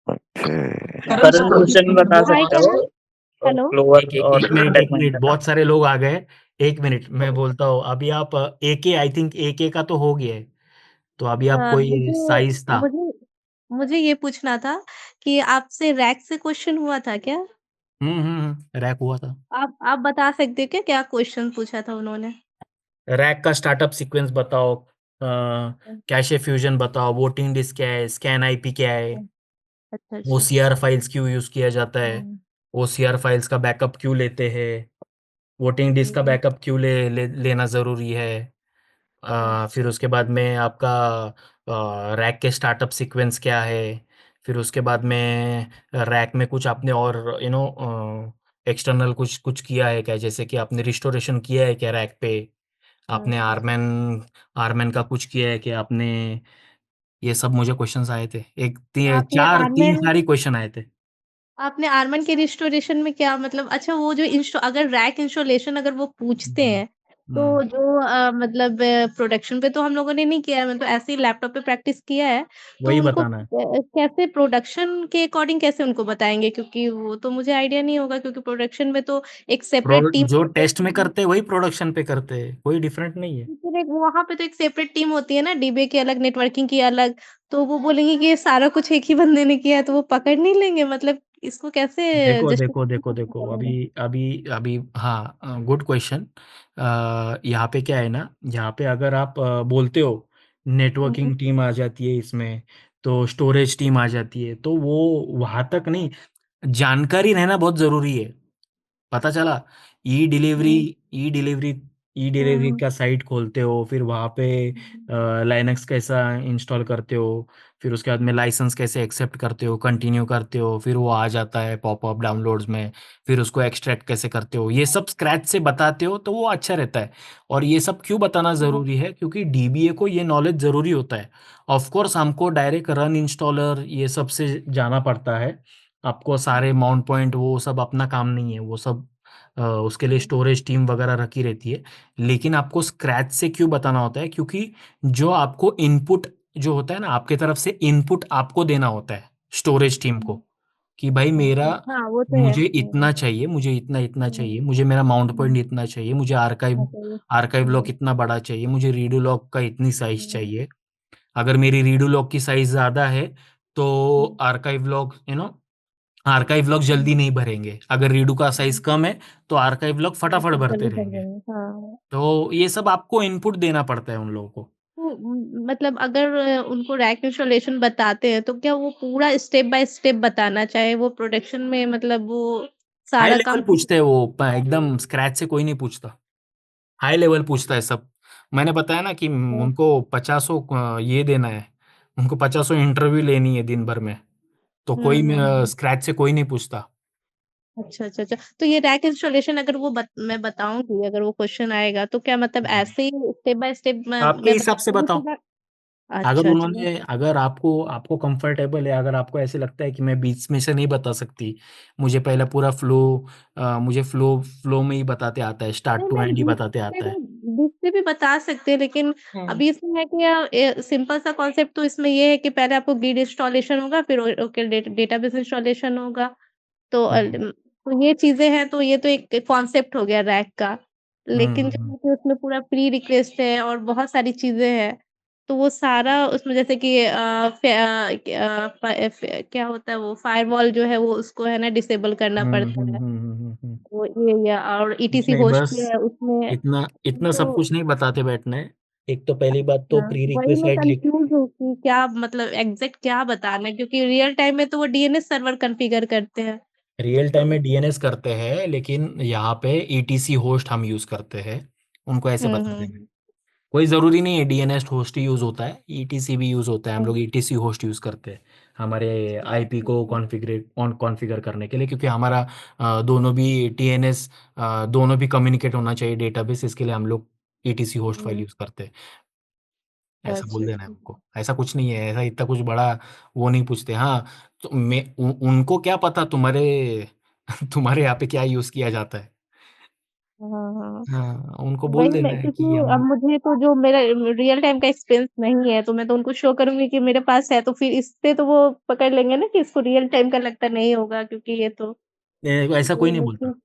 करण करण सपोज क्वेश्चन बता हाय सकते करण, हो हेलो। क्लोवर और एक मिनट, टेक एक मिनट, महिंद्रा का? बहुत सारे लोग आ गए। एक मिनट मैं बोलता हूँ। अभी आप एके, आई थिंक एके का तो हो गया है। तो अभी आप कोई मुझे साइज था? मुझे मुझे ये पूछना था कि आपसे रैक से क्वेश्चन हुआ था क्या? रैक हुआ था। आप बता सकते हो क्या क्या क्वेश्चन पूछा था उन्होंने? रैक का स्टार्टअप सीक्वेंस बताओ, कैशे फ्यूजन बताओ, वोटिंग डिस्क क्या है, स्कैन आईपी क्या है, अच्छा अच्छा। ओसीआर फाइल्स क्यों यूज किया जाता है, हम्म, ओसीआर फाइल्स का बैकअप क्यों लेते हैं, वोटिंग डिस्क का हम्म, बैकअप क्यों लेना ज़रूरी है। फिर उसके बाद में आपका रैक के स्टार्टअप सीक्वेंस क्या है। फिर उसके बाद में रैक में कुछ आपने और एक्सटर्नल कुछ कुछ किया है क्या, जैसे कि आपने रिस्टोरेशन किया है क्या रैक पे, आपने हम्म। आरमैन आरमैन का कुछ किया है क्या आपने। ये सब मुझे क्वेश्चंस आए थे। आपने तीन आर्मन सारी क्वेश्चन आए थे। आपने आर्मन के रिस्टोरेशन में क्या मतलब, अच्छा वो जो अगर रैक इंस्टॉलेशन अगर वो पूछते हम्म, हैं तो हम्म, जो मतलब प्रोडक्शन पे तो हम लोगों ने नहीं किया है, मतलब ऐसे ही लैपटॉप पे प्रैक्टिस किया है। तो वही उनको बताना है। कैसे प्रोडक्शन के अकॉर्डिंग कैसे उनको बताएंगे, क्योंकि वो तो मुझे आइडिया नहीं होगा, क्योंकि प्रोडक्शन में तो एक सेपरेट टीम जो टेस्ट में करते हैं वही प्रोडक्शन पे करते हैं, कोई डिफरेंट नहीं है। फिर एक वहाँ पे तो एक सेपरेट टीम होती है ना, डीबे की अलग, नेटवर्किंग की अलग। तो वो बोलेंगे कि ये सारा कुछ एक ही बंदे ने किया है, तो वो पकड़ नहीं लेंगे, मतलब इसको कैसे देखो देखो देखो जस्टिफिकेशन देखो, करेंगे? अभी अभी अभी हाँ, गुड क्वेश्चन। यहाँ पे क्या है ना, यहाँ पे अगर आप बोलते हो हुँ, नेटवर्किंग टीम आ जाती है इसमें, तो स्टोरेज टीम आ जाती है, तो वो वहाँ तक नहीं, जानकारी रहना बहुत ज़रूरी है। पता चला, ई डिलीवरी हुँ, ई डिलीवरी ई डिलीवरी हुँ, का साइट खोलते हो, फिर वहाँ पे हुँ, लाइनक्स कैसा इंस्टॉल करते हो, फिर उसके बाद में लाइसेंस कैसे एक्सेप्ट करते हो, कंटिन्यू करते हो, फिर वो आ जाता है पॉपअप डाउनलोड्स में, फिर उसको एक्सट्रैक्ट कैसे करते हो, ये सब स्क्रैच से बताते हो तो वो अच्छा रहता है। और ये सब क्यों बताना ज़रूरी है, क्योंकि डीबीए को ये नॉलेज ज़रूरी होता है। ऑफ कोर्स हमको डायरेक्ट रन इंस्टॉलर ये सब से जाना पड़ता है। आपको सारे माउंट पॉइंट वो सब अपना काम नहीं है, वो सब उसके लिए स्टोरेज टीम वगैरह रखी रहती है। लेकिन आपको स्क्रैच से क्यों बताना होता है, क्योंकि जो आपको इनपुट जो होता है ना, आपके तरफ से इनपुट आपको देना होता है स्टोरेज टीम को, हुँ, कि भाई मेरा, अच्छा, हाँ, वो तो है। मुझे इतना चाहिए, मुझे इतना इतना हुँ, चाहिए, मुझे मेरा माउंट पॉइंट हुँ, इतना चाहिए, मुझे आर्काइव अच्छा ये आर्काइव लॉक हुँ, इतना बड़ा चाहिए, मुझे रीडू लॉक का इतनी साइज हुँ, चाहिए। अगर मेरी रीडू लॉक की साइज ज़्यादा है तो हुँ, आर्काइव लॉक आर्काइव लॉक जल्दी हुँ, नहीं भरेंगे। अगर रीडू का साइज हुँ, कम है तो आर्काइव लॉक तो फटाफट फिर भरते जल्दी कर रहेंगे। देंगे, हाँ। तो ये सब आपको इनपुट देना पड़ता है उन लोगों को। तो मतलब अगर उनको रैक इंस्टॉलेशन बताते हैं, तो क्या वो पूरा स्टेप बाय स्टेप बताना चाहे वो प्रोडक्शन में मतलब वो हाई सारा लेवल काम पूछते हैं वो, एकदम स्क्रैच से कोई नहीं पूछता, हाई लेवल पूछता है सब। मैंने बताया ना कि उनको 50 ये देना है, उनको 50 इंटरव्यू लेनी है दिन भर में, तो कोई हुँ। स्क्रैच से कोई नहीं पूछता। अच्छा, अच्छा, अच्छा। तो ये रैक इंस्टॉलेशन अगर मैं बताऊँगी, अगर वो क्वेश्चन आएगा, तो क्या मतलब ऐसे ही स्टेप बाय स्टेप आपके मैं हिसाब से बताऊँगी बताओ। पूरा? अगर अच्छा, अच्छा। उन्होंने अगर आपको आपको कंफर्टेबल है, अगर आपको ऐसे लगता है कि मैं बीच में से नहीं बता सकती, मुझे पहले पूरा मुझे फ्लो में ही बताते आता है, स्टार्ट नहीं, टू नहीं, एंड ही बीच बताते में आता है। भी बीच में भी बता सकते हैं, लेकिन हम्म। अभी इसमें है कि सिंपल सा कॉन्सेप्ट तो इसमें ये है कि पहले आपको गिड इंस्टॉलेशन होगा, फिर ओके डेटाबेस इंस्टॉलेशन होगा। तो हम्म। तो ये चीज़ें हैं, तो ये तो एक कॉन्सेप्ट हो गया रैक का। लेकिन जो हम्म। है कि उसमें पूरा प्री रिक्वेस्ट है और बहुत सारी चीज़ें हैं, तो वो सारा उसमें जैसे कि क्या होता है वो फायरवॉल जो है वो उसको है ना डिसेबल करना हम्म। पड़ता है। हम्म। वो ये और ईटीसी नहीं, होस्ट बस भी है उसमें। इतना इतना सब तो कुछ नहीं बताते बैठना है। एक तो पहली बात तो हाँ, प्री वही मैं रिक्वेस्ट लिख, कन्फ्यूज़ हूँ कि क्या मतलब एग्ज़ैक्ट क्या बताना है, क्योंकि रियल टाइम में तो वो डीएनएस सर्वर कॉन्फ़िगर करते हैं। रियल टाइम में तो डीएनएस करते हैं, लेकिन यहाँ पे ईटीसी होस्ट हम यूज करते हैं, उनको ऐसे हुँ, बता देंगे। हुँ, कोई ज़रूरी नहीं है डीएनएस होस्ट ही यूज़ होता है, ईटीसी भी यूज़ होता है, हम हुँ, लोग ईटीसी होस्ट यूज़ करते हैं हमारे आईपी को कॉन्फ़िगर करने के लिए, क्योंकि हमारा दोनों भी टीएनएस दोनों भी कम्युनिकेट होना चाहिए डेटाबेस, इसके लिए हम लोग ईटीसी होस्ट फाइल हुँ, यूज़ करते हैं। ऐसा अच्छा, बोल देना है अच्छा। उनको, ऐसा कुछ नहीं है, ऐसा इतना कुछ बड़ा वो नहीं पूछते। हाँ, तो उनको क्या पता तुम्हारे तुम्हारे यहाँ पे क्या यूज़ किया जाता है। हाँ, हाँ। हाँ, उनको बोल वही देना मैं है क्योंकि कि अब हम मुझे तो जो मेरा रियल टाइम का एक्सपीरियंस नहीं है, तो मैं तो उनको शो करूँगी कि मेरे पास है, तो फिर इससे तो वो पकड़ लेंगे ना कि इसको रियल टाइम का लगता नहीं होगा, क्योंकि ये तो ऐसा कोई नहीं बोलता, लेकिन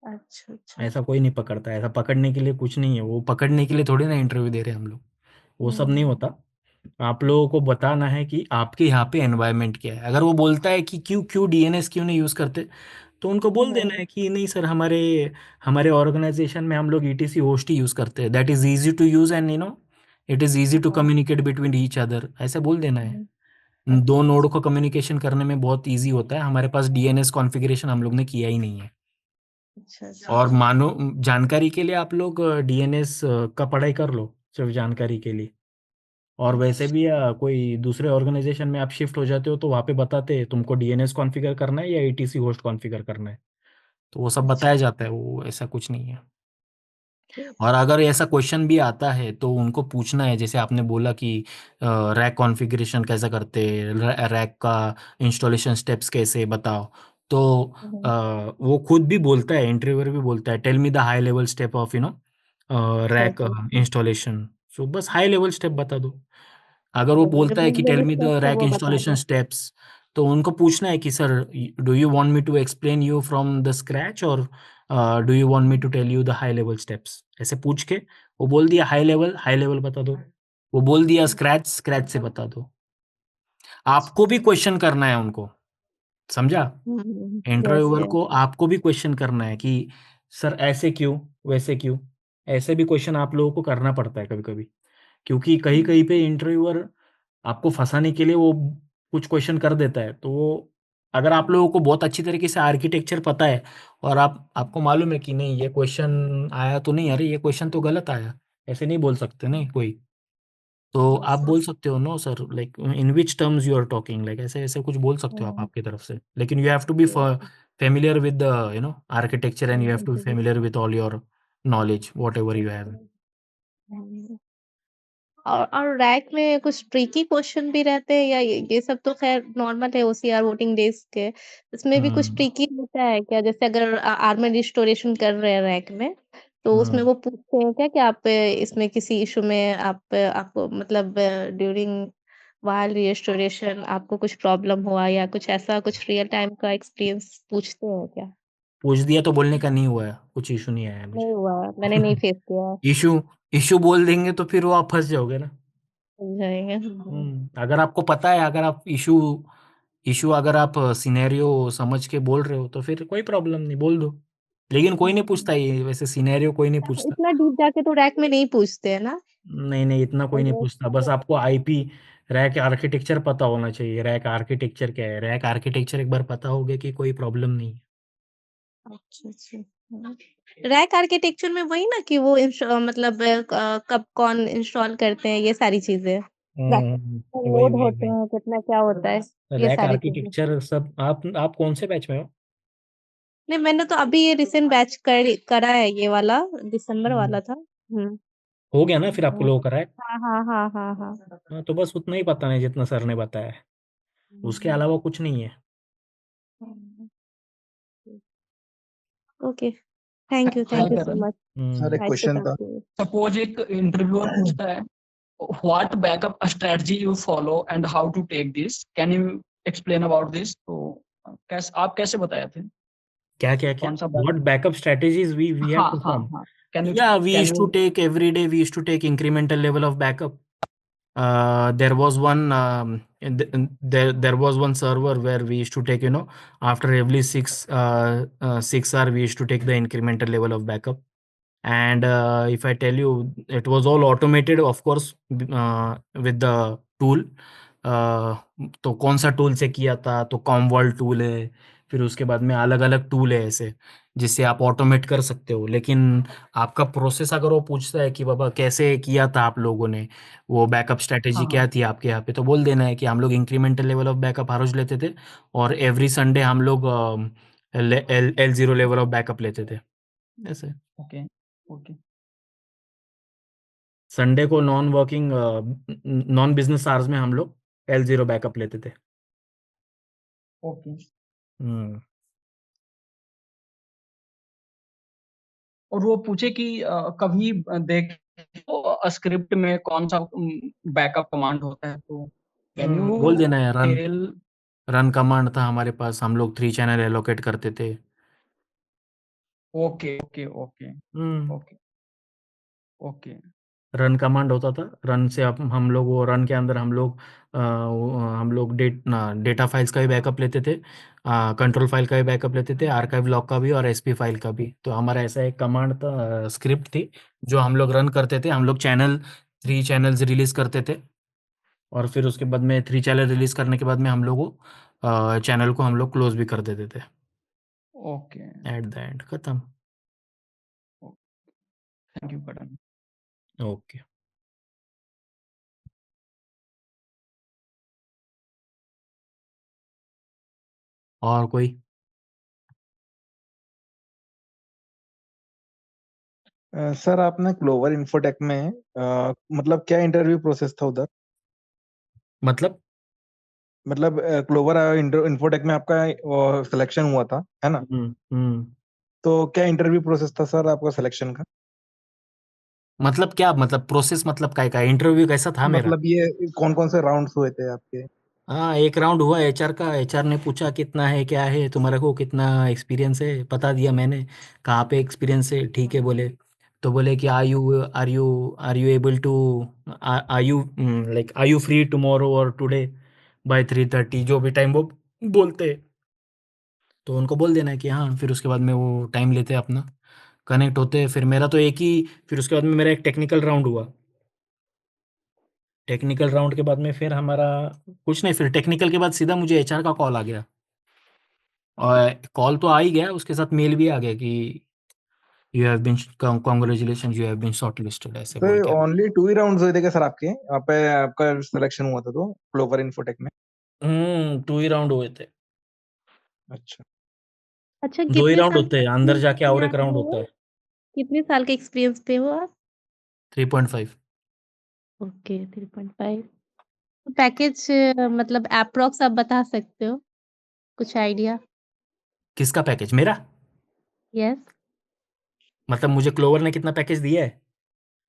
अच्छा, अच्छा। ऐसा कोई नहीं पकड़ता, ऐसा पकड़ने के लिए कुछ नहीं है, वो पकड़ने के लिए थोड़ी ना इंटरव्यू दे रहे हैं हम लोग, वो सब नहीं हुँ, होता। आप लोगों को बताना है कि आपके यहाँ पे एनवायरनमेंट क्या है। अगर वो बोलता है कि क्यों क्यों डीएनएस क्यों नहीं यूज़ करते, तो उनको बोल देना हुँ, है कि नहीं सर, हमारे हमारे ऑर्गेनाइजेशन में हम लोग ईटीसी होस्ट ही यूज़ करते हैं, that is easy to use and it is easy to हाँ, कम्युनिकेट बिटवीन ईच अदर, ऐसे बोल देना है। हुँ, दो अच्छा, नोड अच्छा, को कम्युनिकेशन करने में बहुत ईजी होता है, हमारे पास डीएनएस कॉन्फ़िगरेशन हम लोग ने किया ही नहीं है। अच्छा, अच्छा। और मानो जानकारी के लिए आप लोग डीएनएस का पढ़ाई कर लो, सिर्फ जानकारी के लिए। और वैसे अच्छा, भी कोई दूसरे ऑर्गेनाइजेशन में आप शिफ्ट हो जाते हो, तो वहाँ पे बताते हैं तुमको डीएनएस कॉन्फ़िगर करना है या ईटीसी होस्ट कॉन्फ़िगर करना है, तो वो सब अच्छा, बताया जाता है, वो ऐसा कुछ नहीं है। अच्छा, और अगर ऐसा क्वेश्चन भी आता है तो उनको पूछना है, जैसे आपने बोला कि रैक कॉन्फ़िगरेशन कैसे करते हैं, रैक का इंस्टॉलेशन स्टेप्स कैसे बताओ, तो हुँ, वो खुद भी बोलता है, इंटरव्यूअर भी बोलता है, tell me the high level step of अच्छा, रैक अच्छा, इंस्टॉलेशन, सो बस हाई लेवल स्टेप बता दो। अगर वो अच्छा, जो बोलता है कि main tell main me the steps है रैक वो बता इंस्टॉलेशन दो। स्टेप्स, तो उनको पूछना है कि sir, do you want me to explain you from the scratch, और do you want me to tell you the high level steps, ऐसे पूछ के वो बोल दिया हाई लेवल बता दो, वो बोल दिया स्क्रैच, स्क्रैच से बता दो। आपको भी क्वेश्चन करना है उनको, समझा? हुँ, हुँ, यस, इंटरव्यूअर यस। को आपको भी क्वेश्चन करना है कि सर ऐसे क्यों, वैसे क्यों, ऐसे भी क्वेश्चन आप लोगों को करना पड़ता है कभी कभी, क्योंकि कहीं हुँ, कहीं पे इंटरव्यूअर आपको फंसाने के लिए वो कुछ क्वेश्चन कर देता है, तो वो अगर आप लोगों को बहुत अच्छी तरीके से आर्किटेक्चर पता है और आपको मालूम है कि नहीं ये क्वेश्चन आया तो नहीं, अरे ये क्वेश्चन तो गलत आया, ऐसे नहीं बोल सकते नहीं कोई, तो आप यस, बोल सकते हो no sir, like in which terms you are talking, like ऐसे ऐसे कुछ बोल सकते हो आप हुँ, आपकी तरफ से, लेकिन you have to be yes, familiar with the architecture, and you have hmm, to be hmm, familiar with all your knowledge whatever you have. Hmm. और रैक में कुछ ट्रिकी क्वेश्चन भी रहते हैं, या ये सब तो खैर नॉर्मल है ओसीआर वोटिंग डेज के। इसमें भी कुछ हम्म। ट्रिकी होता है क्या? जैसे अगर आर्मर रिस्टोरेशन कर रहे हैं रैक में, तो उसमें हम्म। वो पूछते हैं क्या कि आप इसमें किसी इश्यू में आपको मतलब ड्यूरिंग व्हाइल रिस्टोरेशन आपको कुछ प्रॉब्लम हुआ, या कुछ ऐसा कुछ रियल टाइम का एक्सपीरियंस पूछते हैं क्या? पूछ दिया तो बोलने का नहीं हुआ है, कुछ इशू नहीं आया है नहीं मुझे। हुआ, मैंने नहीं फेस किया है। इशू इशू बोल देंगे तो फिर वो आप फंस जाओगे ना। समझाएँगे। अगर आपको पता है, अगर आप इशू इशू अगर आप सिनेरियो समझ के बोल रहे हो, तो फिर कोई प्रॉब्लम नहीं, बोल दो। लेकिन कोई नहीं पूछता ये, वैसे सिनेरियो कोई नहीं पूछता। इतना डीप जाके तो रैक में नहीं पूछते हैं ना? नहीं नहीं, इतना कोई नहीं अगर पूछता, बस आपको आईपी रैक आर्किटेक्चर पता होना चाहिए। रैक आर्किटेक्चर क्या है, रैक आर्किटेक्चर एक बार पता हो गया कि कोई प्रॉब्लम नहीं है। अच्छा। रैक आर्किटेक्चर में वही ना कि वो मतलब कब कौन इंस्टॉल करते हैं, ये सारी चीजें। वही लोड वही होते वही हैं, कितना क्या होता है, ये रैक सारी चीजें। आर्किटेक्चर सब। आप कौन से बैच में हो? नहीं, मैंने तो अभी ये रिसेंट बैच करा है, ये वाला दिसंबर हम्म, वाला था। हो गया ना फिर आपको हाँ लोगों का रैक? हाँ। हाँ, तो बस उतना ही पता नहीं जितना सर ने बताया है, उसके अलावा कुछ नहीं है। Okay, thank you hi so Karan, much. Sir एक नाइस टू क्वेश्चन टॉक था। To you. सपोज एक इंटरव्यूअर पूछता है what backup strategy you follow and how to take this, can you explain about this? तो आप कैसे बताए थे क्या क्या क्या? कौन सा What backup? backup strategies we have हाँ हाँ performed? हाँ, can you Yeah, we can used to you take every day. We used to take incremental level of backup. There was one there was one server where we used to take, after every 6 hour we used to take the incremental level of backup. And if I tell you, it was all automated, of course, with the tool. uh, तो कौन सा tool से किया था, तो कॉमवॉल्ट tool है, फिर उसके बाद में अलग अलग टूल है ऐसे, जिससे आप ऑटोमेट कर सकते हो। लेकिन आपका प्रोसेस अगर वो पूछता है कि बाबा कैसे किया था आप लोगों ने, वो बैकअप स्ट्रेटेजी हाँ क्या थी आपके यहाँ पे, तो बोल देना है कि हम लोग इंक्रीमेंटल लेवल ऑफ बैकअप हर रोज लेते थे, और एवरी संडे हम लोग L0 लेवल ऑफ बैकअप लेते थे ऐसे। ओके ओके संडे को नॉन बिजनेस आवर्स में हम लोग L0 बैकअप लेते थे। ओके। हम्म और वो पूछे कि कभी देख स्क्रिप्ट में कौन सा बैकअप कमांड होता है, तो कैन यू बोल देना है रन। टेल? रन कमांड था हमारे पास, हम लोग 3 चैनल एलोकेट करते थे। ओके ओके ओके हम्म ओके ओके रन कमांड होता था। रन से हम लोग, वो रन के अंदर हम लोग डेटा फाइल्स का भी बैकअप लेते थे, कंट्रोल फाइल का भी बैकअप लेते थे, आर्काइव लॉग का भी और एसपी फाइल का भी। तो हमारा ऐसा एक कमांड था, स्क्रिप्ट थी, जो हम लोग रन करते थे। हम लोग 3 चैनल्स रिलीज करते थे, और फिर उसके बाद में 3 चैनल रिलीज करने के बाद में हम लोग चैनल को हम लोग क्लोज भी कर देते थे ओके। एट द एंड, खत्म। Thank you Karan. ओके। और कोई? सर आपने क्लोवर इन्फोटेक में मतलब क्या इंटरव्यू प्रोसेस था उधर? मतलब मतलब क्लोवर इन्फोटेक में आपका सिलेक्शन हुआ था, है ना? हम्म तो क्या इंटरव्यू प्रोसेस था सर आपका सिलेक्शन का? मतलब क्या, मतलब प्रोसेस, मतलब का इंटरव्यू कैसा था मेरा? मतलब ये कौन कौन से राउंड्स हुए थे आपके? हाँ, एक राउंड हुआ एचआर का। एचआर ने पूछा कितना है, क्या है तुम्हारे को, कितना एक्सपीरियंस है, बता दिया मैंने। कहाँ पे एक्सपीरियंस है, ठीक है बोले। तो बोले कि are you able to, are you free tomorrow और टुडे बाय 3:30, जो भी टाइम वो बोलते हैं। तो उनको बोल देना है कि हाँ। फिर उसके बाद में वो टाइम लेते हैं अपना, कनेक्ट होते हैं। फिर मेरा तो एक ही, फिर उसके बाद में मेरा एक टेक्निकल राउंड हुआ। टेक्निकल राउंड के बाद में फिर हमारा कुछ नहीं, फिर टेक्निकल के बाद सीधा मुझे एचआर का कॉल आ गया। और कॉल तो आ ही गया, उसके साथ मेल भी आ गया कि you have been, congratulation, you have been shortlisted, ऐसे तो बोल के। ओनली 2 ही राउंड्स हुए थे क्या सर आपके? वहाँ पे आपका सिलेक्शन हुआ था तो क्लोवर इन्फोटेक में? 2 ही राउंड हुए थे। अच्छा। अच्छा, 2 ही कितने राउंड साल होते हैं, अंदर जाके पे और एक आप राउंड हो? होता है। कितने साल के एक्सपीरियंस पे हो आप? 3.5। ओके, 3.5। तो पैकेज मतलब एप्रॉक्स आप बता सकते हो? कुछ आइडिया? किसका पैकेज, मेरा? यस, मतलब मुझे क्लोवर ने कितना पैकेज दिया है?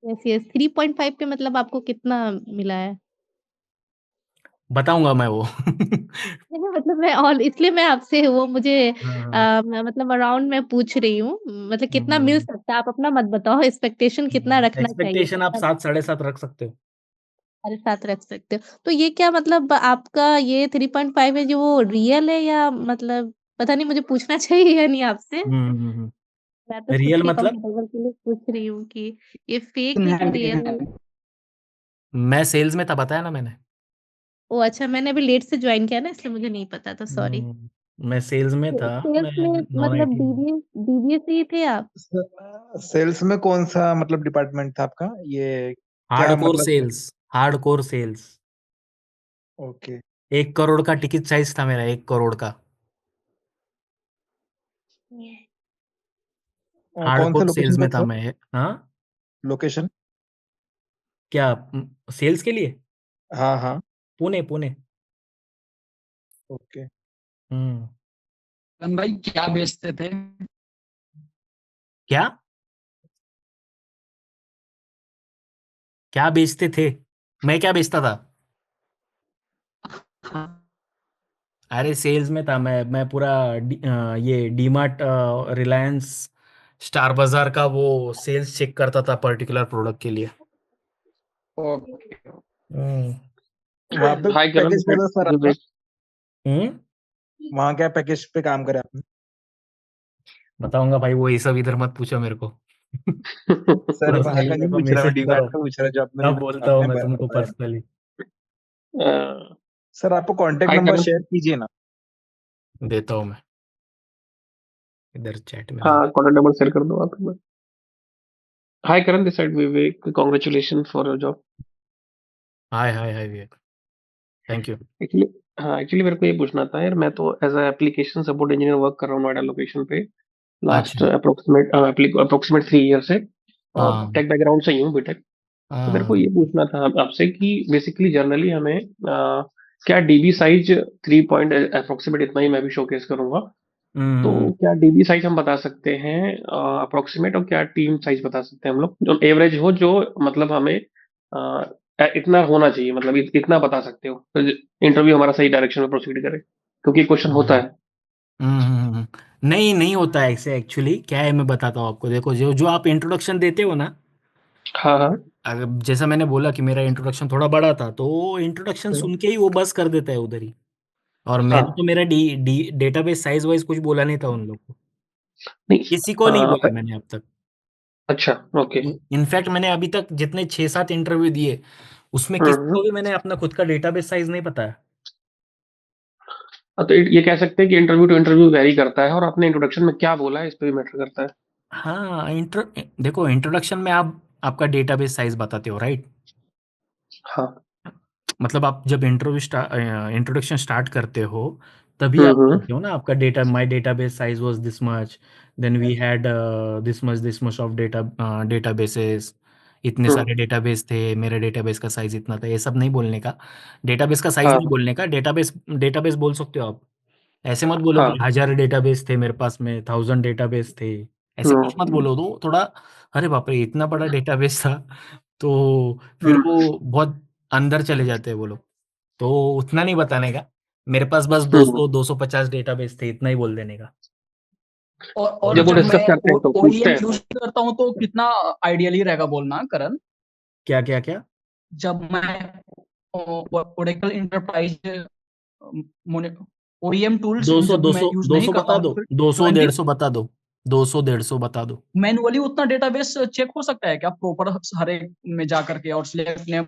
यस। 3.5 पे मतलब आपको कितना मिला है? बताऊंगा मैं वो। नहीं मतलब मैं ऑल इसलिए मैं आपसे वो मुझे हाँ। मैं मतलब अराउंड मैं पूछ रही हूँ। मतलब कितना मिल हम्म सकता है? आप अपना मत बताओ, एक्सपेक्टेशन कितना रखना चाहिए? एक्सपेक्टेशन आप 7, 7.5 रख सकते हो। साढ़े 7 रख सकते हो। तो ये क्या मतलब आपका ये 3.5 है जो वो रियल है या मतलब पता नहीं मुझे पूछना चाहिए या नहीं आपसे? हम्म मैं तो खुद रियल के मतलब कंफर्टेबल के लिए पूछ रही हूँ कि ये फेक इन है कि हैंड इन रियल है? हैंड मैं सेल्स में था, बताया ना मैंने। ओह! अच्छा, मैंने अभी लेट से जॉइन किया ना, इसलिए मुझे नहीं पता था, सॉरी। मैं सेल्स में था, सेल्स मैं में नॉन मतलब आईटी में। डीबीए से ही थे आप? सेल्स में कौन सा मतलब डिपार्टमेंट था आपका? ये क्या हार्डकोर मतलब? Sales, hardcore sales. Okay. 1 crore का टिकट साइज था मेरा, 1 करोड़ का। कौन से हार्डकोर सेल्स लोकेशन पे में था सर? मैं। हाँ, लोकेशन? क्या सेल्स के लिए? हाँ हाँ। पुणे, पुणे। ओके। हम्म। करण भाई क्या बेचते थे? क्या क्या बेचते थे? मैं क्या बेचता था? हाँ, अरे सेल्स में था मैं पूरा ये डीमार्ट, रिलायंस, स्टार बाजार का वो सेल्स चेक करता था पर्टिकुलर प्रोडक्ट के लिए। ओके। हम्म। वहाँ पे हाय करण, पैकेज क्या था सर आपका? विवेक। हम्म। वहाँ क्या पैकेज पे काम करे आपने? बताऊंगा भाई, वो ये सब इधर मत पूछो मेरे को। सर वहाँ का पर्सनली नहीं मेरे को पूछ रहा, मैं मैसेज डीमार्ट करो, का पूछ रहा जो आपने तब बोलता हूँ आपने मैं तुमको बताया। पर्सनली। सर आपको कांटेक्ट हाय नंबर करण। शेयर कीजिए ना। देता हूँ मैं, इधर चैट में हाँ, दे। कॉन्टेक्ट नंबर शेयर कर दो आप हमें। Hi Karan, this side Vivek, congratulation for your job. Hi hi hi Vivek, thank you. Actually, हाँ एक्चुअली मेरे को ये पूछना था यार, मैं तो as a application support engineer work कर रहा हूँ नोएडा लोकेशन पे लास्ट अच्छा। अप्रोक्सीमेट 3 ईयर से, और हाँ टेक बैकग्राउंड से ही हूँ, बीटेक। तो मेरे को हाँ। ये पूछना था आपसे कि बेसिकली जनरली हमें क्या डीबी साइज 3 पॉइंट अप्रोक्सीमेट, इतना ही मैं भी शोकेस करूंगा। तो हम्म। क्या डीबी साइज हम बता सकते हैं अप्रोक्सीमेट, और क्या टीम साइज बता सकते हैं हम लोग, जो एवरेज हो, जो मतलब हमें इतना होना चाहिए, मतलब इतना बता सकते हो, इंटरव्यू हमारा सही डायरेक्शन में प्रोसीड करे, क्योंकि क्वेश्चन होता हम्म। है। नहीं नहीं होता है ऐसे। एक्चुअली क्या है, मैं बताता हूँ आपको। देखो, जो जो आप इंट्रोडक्शन देते हो ना, हाँ हाँ। अगर जैसा मैंने बोला कि मेरा इंट्रोडक्शन थोड़ा बड़ा था, तो इंट्रोडक्शन हम्म, सुन के ही वो बस कर देता है उधर ही। और मैंने तो हाँ। मेरा D D database size wise कुछ बोला नहीं था उन लोग को, नहीं। किसी को नहीं बोला मैंने अब तक। अच्छा, ओके। इनफैक्ट मैंने अभी तक जितने 6-7 इंटरव्यू दिए, उसमें किसी हम्म। को भी मैंने अपना खुद का डेटाबेस साइज नहीं बताया। तो ये कह सकते हैं कि इंटरव्यू टू इंटरव्यू वेरी करता है, और आपने इंट्रोडक्शन में क्या बोला है इस पे भी मैटर करता है। हाँ, देखो, इंट्रोडक्शन में आप आपका डेटाबेस साइज बताते हो, राइट? हाँ। मतलब आप जब इंट्रोडक्शन स्टार्ट करते हो, तभी आप हम्म। बोलते हो ना, आपका data, my database size was this much, then we had this much of databases. इतने हम्म। सारे डेटाबेस थे, मेरे डेटाबेस का साइज इतना था। ये सब नहीं बोलने का, डेटाबेस का साइज नहीं हाँ बोलने का। डेटाबेस डेटाबेस बोल सकते हो आप। ऐसे मत बोलो कि हाँ। 1000 डेटाबेस थे मेरे पास में, 1000 डेटाबेस थे, ऐसे कुछ मत हम्म। बोलो। दो थोड़ा, अरे बाप रे, इतना बड़ा डेटाबेस था, तो फिर हम्म। वो बहुत अंदर चले जाते हैं वो लोग। तो उतना नहीं बताने का, मेरे पास बस हम्म। 250 डेटाबेस थे, इतना ही बोल देने का। और जब वो जब डिस्कस मैं करते हैं तो पूछते ओईएम हैं यूज तो। करता हूँ तो कितना आइडियली रहेगा बोलना, करण? क्या क्या क्या? जब मैं ओरेकल इंटरप्राइज ओईएम टूल्स 200 जब मैं 200 यूज नहीं 200 कर रहा बता हूँ, दो, तो फिर 200 20 150 बता दो, 200 150 बता दो। मैनुअली उतना डेटाबेस चेक हो सकता है क्या, प्रॉपर हर एक में जा करके, और select name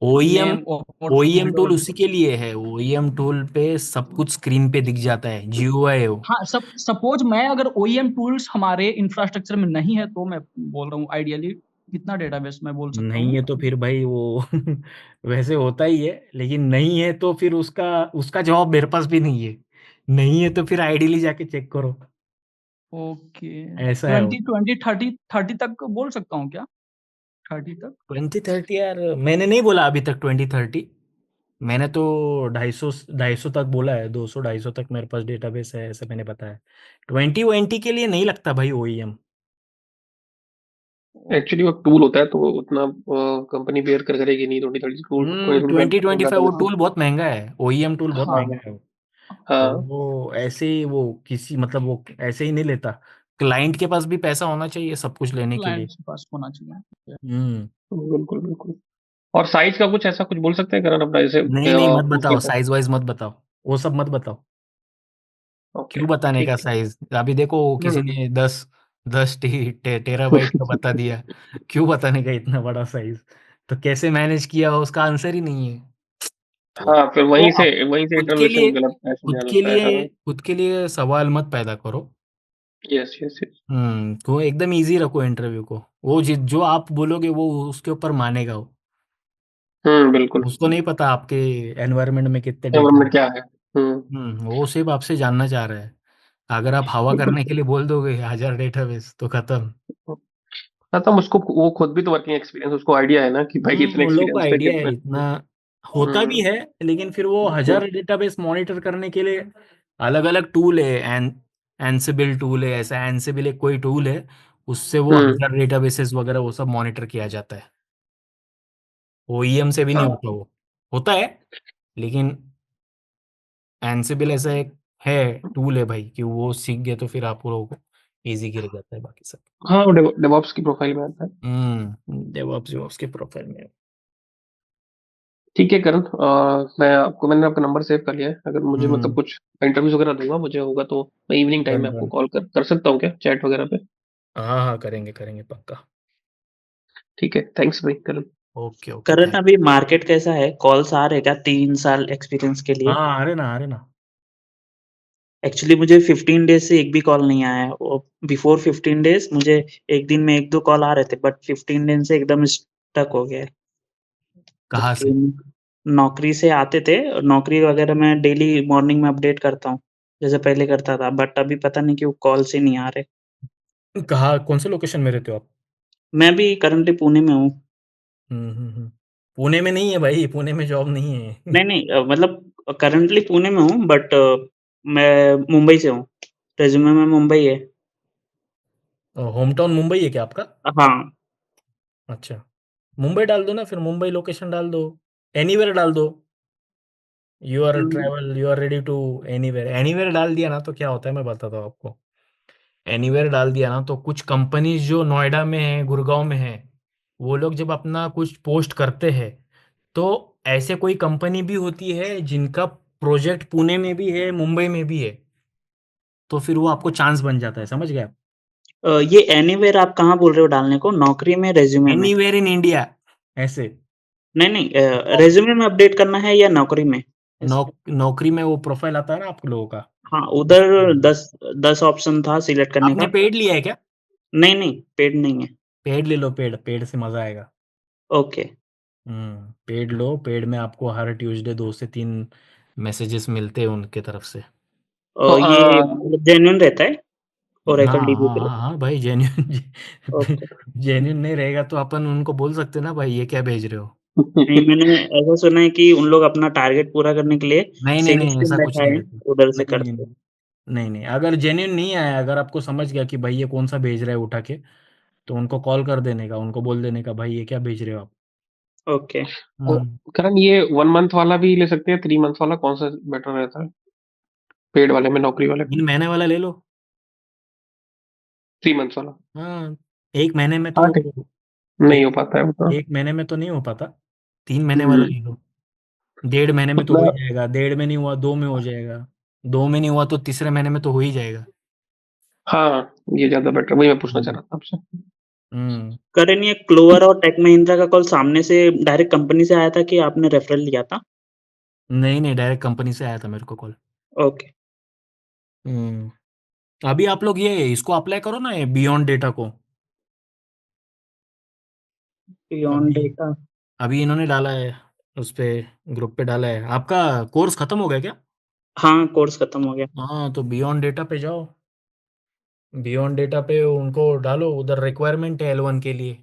OEM name OEM tool और उसी के लिए है। ओईएम टूल पे सब कुछ स्क्रीन पे दिख जाता है, जीयूआई है वो। हाँ, सपोज मैं अगर ओईएम टूल्स हमारे इंफ्रास्ट्रक्चर में नहीं है, तो मैं बोल रहा हूँ आइडियली कितना डेटाबेस मैं बोल सकता नहीं हूँ। है तो फिर भाई वो वैसे होता ही है, लेकिन नहीं है तो फिर उसका उसका जवाब मेरे पास भी नहीं है। नहीं है तो फिर आइडियली जाके चेक करो, ओके। ऐसा है वो। 20 20 30 30 तक बोल सकता हूँ क्या? 30 तक? 2030 यार, मैंने नहीं बोला अभी तक 2030। मैंने तो 250 तक बोला है, 200 250 तक मेरे पास डेटाबेस है, ऐसे मैंने बताया। 2020 के लिए नहीं लगता भाई ओईएम। एक्चुअली वो टूल होता है, तो उतना कंपनी बेयर कर करेगी नहीं, 2030 टूल, 2025 वो ज्यादा। टूल बहुत महंगा है, ओईएम टूल बहुत हाँ, महंगा है वो। तो हाँ वो ऐसे ही, वो किसी मतलब वो ऐसे ही नहीं लेता। क्लाइंट के पास भी पैसा होना चाहिए सब कुछ लेने के लिए। क्लाइंट्स के पास होना चाहिए। हम्म। बिल्कुल बिल्कुल। और साइज का कुछ ऐसा कुछ बोल सकते हैं करण अपना, जैसे नहीं नहीं, मत उसके बताओ, पास। साइज वाइज मत बताओ, वो सब मत बताओ। ओके, क्यों बताने का ठीक है। साइज? अभी देखो, किसी हम्म। ने 10 10 टेराबाइट का बता दिया, क्यों बताने का इतना बड़ा साइज? तो कैसे मैनेज किया उसका आंसर ही नहीं है। तो हाँ, फिर तो वहीं से खुद के इंटरप्रिटेशन लिए गलत ऐसे ध्यान होता है। हाँ, खुद के लिए सवाल मत पैदा करो। Yes yes yes. तो एकदम इजी रखो इंटरव्यू को। वो जो आप बोलोगे वो उसके ऊपर मानेगा वो। बिल्कुल। उसको नहीं पता आपके एनवायरनमेंट में कितने डेटा एनवायरनमेंट है। क्या है? वो सिर्फ आपसे जानना चाह रहा है। अगर आप हवा बिल्कुल। करने के लिए बोल दोगे 1000 डेटाबेस तो खत्म। खत्म। उसको वो खुद भी तो वर्किंग एक्सपीरियंस, उसको आइडिया है ना कि भाई इतने उन लोग को एक्सपीरियंस पे आइडिया है कितना। इतना होता भी हम्म है। लेकिन फिर वो हम्म 1000 डेटाबेस मॉनिटर करने के लिए अलग अलग टूल है। एनसिबिल टूल है, ऐसा एनसिबिल एक कोई टूल है, उससे वो हम्म, 1000 डेटाबेसेस वगैरह वो सब मॉनिटर किया जाता है। ओईएम से भी नहीं हाँ होता वो। होता है लेकिन एनसिबिल ऐसा एक है टूल है भाई कि वो सीख गए तो फिर आप लोगों को इजी गिर जाता है बाकी सब। हाँ, वो डेवऑप्स की प्रोफाइल में आता है। डेवऑप्स के प्रोफाइल में। ठीक है करण, मैंने आपका नंबर सेव कर लिया है। अगर मुझे मतलब हम्म कुछ इंटरव्यूज वगैरह दूंगा, मुझे होगा तो मैं इवनिंग टाइम डन में आपको डन। कॉल कर सकता हूँ क्या, चैट वगैरह पे? हाँ हाँ, करेंगे करेंगे पक्का। ठीक है, थैंक्स भाई करण। ओके ओके, करण थैंक। अभी मार्केट कैसा है? कॉल्स आ रहे क्या 3 साल एक्सपीरियंस के लिए? हाँ, आ रहे ना, आ रहे ना। एक्चुअली मुझे 15 डेज से एक भी कॉल नहीं आया है। बिफोर 15 डेज मुझे एक दिन में 1-2 कॉल आ रहे थे, बट 15 दिन से एकदम स्टक हो गया है। कहाँ से? नौकरी से आते थे, नौकरी वगैरह मैं डेली मॉर्निंग में अपडेट करता हूँ, जैसे पहले करता था, बट अभी पता नहीं क्यों कॉल्स ही नहीं आ रहे। कहाँ, कौन से लोकेशन में रहते हो आप? मैं भी करंटली पुणे में हूँ। पुणे में नहीं है भाई, पुणे में जॉब नहीं है। नहीं, नहीं मतलब करंटली पुणे में हूँ, बट मैं मुंबई से हूँ। रेज़्यूमे में मुंबई है। होम टाउन मुंबई है क्या आपका? हाँ। अच्छा, मुंबई डाल दो ना, फिर मुंबई लोकेशन डाल दो, एनीवेयर डाल दो। हुँ। You are ready to anywhere. Anywhere डाल दिया ना तो क्या होता है मैं बताता हूँ आपको। एनीवेयर डाल दिया ना तो कुछ कंपनीज जो नोएडा में है, गुड़गांव में है, वो लोग जब अपना कुछ पोस्ट करते हैं तो ऐसे कोई कंपनी भी होती है जिनका प्रोजेक्ट पुणे में भी है, मुंबई में भी है, तो फिर वो आपको चांस बन जाता है, समझ गए आप? ये एनीवेयर आप कहाँ बोल रहे हो डालने को? नौकरी में, रेज़्यूमे में? एनीवेयर इन इंडिया ऐसे। नहीं, नहीं रेज़्यूमे में अपडेट करना है या नौकरी में? ऐसे। नौकरी में वो प्रोफाइल आता है ना आप लोगों का। हाँ, उधर 10 ऑप्शन था सिलेक्ट करने आपने का। पेड लिया है क्या? नहीं, नहीं, पेड नहीं है। पेड ले लो, पेड पेड से मजा आएगा। ओके। पेड लो, पेड में आपको हर ट्यूसडे 2 से 3 मैसेजेस मिलते हैं उनके तरफ से। तो ये मतलब जेन्युइन रहता है हाँ ओरेकल डीबी हाँ के हाँ लिए? हाँ भाई, जेन्यून। ओके। जेन्यून नहीं रहेगा तो अपन उनको बोल सकते ना भाई ये क्या भेज रहे हो। नहीं, मैंने ऐसा सुना है कि उन लोग अपना टारगेट पूरा करने के लिए नहीं नहीं सेल्स नहीं, टीम ऐसा कुछ बैठाए नहीं हैं, रहता। उधर से नहीं नहीं करते नहीं। हैं। नहीं नहीं, अगर जेन्यून नहीं आया, अगर आपको समझ गया कि भाई ये कौन सा भेज रहा है उठा के, तो उनको कॉल कर देने का, उनको बोल देने का भाई ये क्या भेज रहे हो आप। ओके। करण, ये 1 मंथ वाला भी ले सकते हैं, 3 मंथ वाला कौन सा बेटर रहता है पेड वाले में, नौकरी वाले में? 3 महीने वाला ले लो। 3 मंथ वाला? हाँ, एक महीने में हाँ तो ठीक, नहीं एक हो पाता है वो तो। 1 महीने में तो नहीं हो पाता। 3 महीने वाला हम्म ले लो। 1.5 महीने में तो हो उतना। ही जाएगा, 1.5 में नहीं हुआ 2 में हो जाएगा, 2 में नहीं हुआ तो तीसरे महीने में तो हो ही जाएगा। हाँ, ये ज्यादा बेटर, वही मैं पूछना चाह हम्म रहा था आपसे। हम्म। करण, ये क्लोवर और टेक महिंद्रा का कॉल सामने से डायरेक्ट कंपनी से आया था कि आपने रेफरल लिया था? नहीं नहीं, डायरेक्ट कंपनी से आया था मेरे को कॉल। ओके। हम्म। अभी आप लोग ये इसको अप्लाई करो ना, ये बियॉन्ड डेटा को। बियॉन्ड अभी डेटा। अभी इन्होंने डाला है, उस पे ग्रुप पे डाला है। आपका कोर्स खत्म हो गया क्या? हाँ, कोर्स खत्म हो गया। हाँ, तो बियॉन्ड डेटा पे जाओ। बियॉन्ड डेटा पे उनको डालो, उधर रिक्वायरमेंट है L1 के लिए।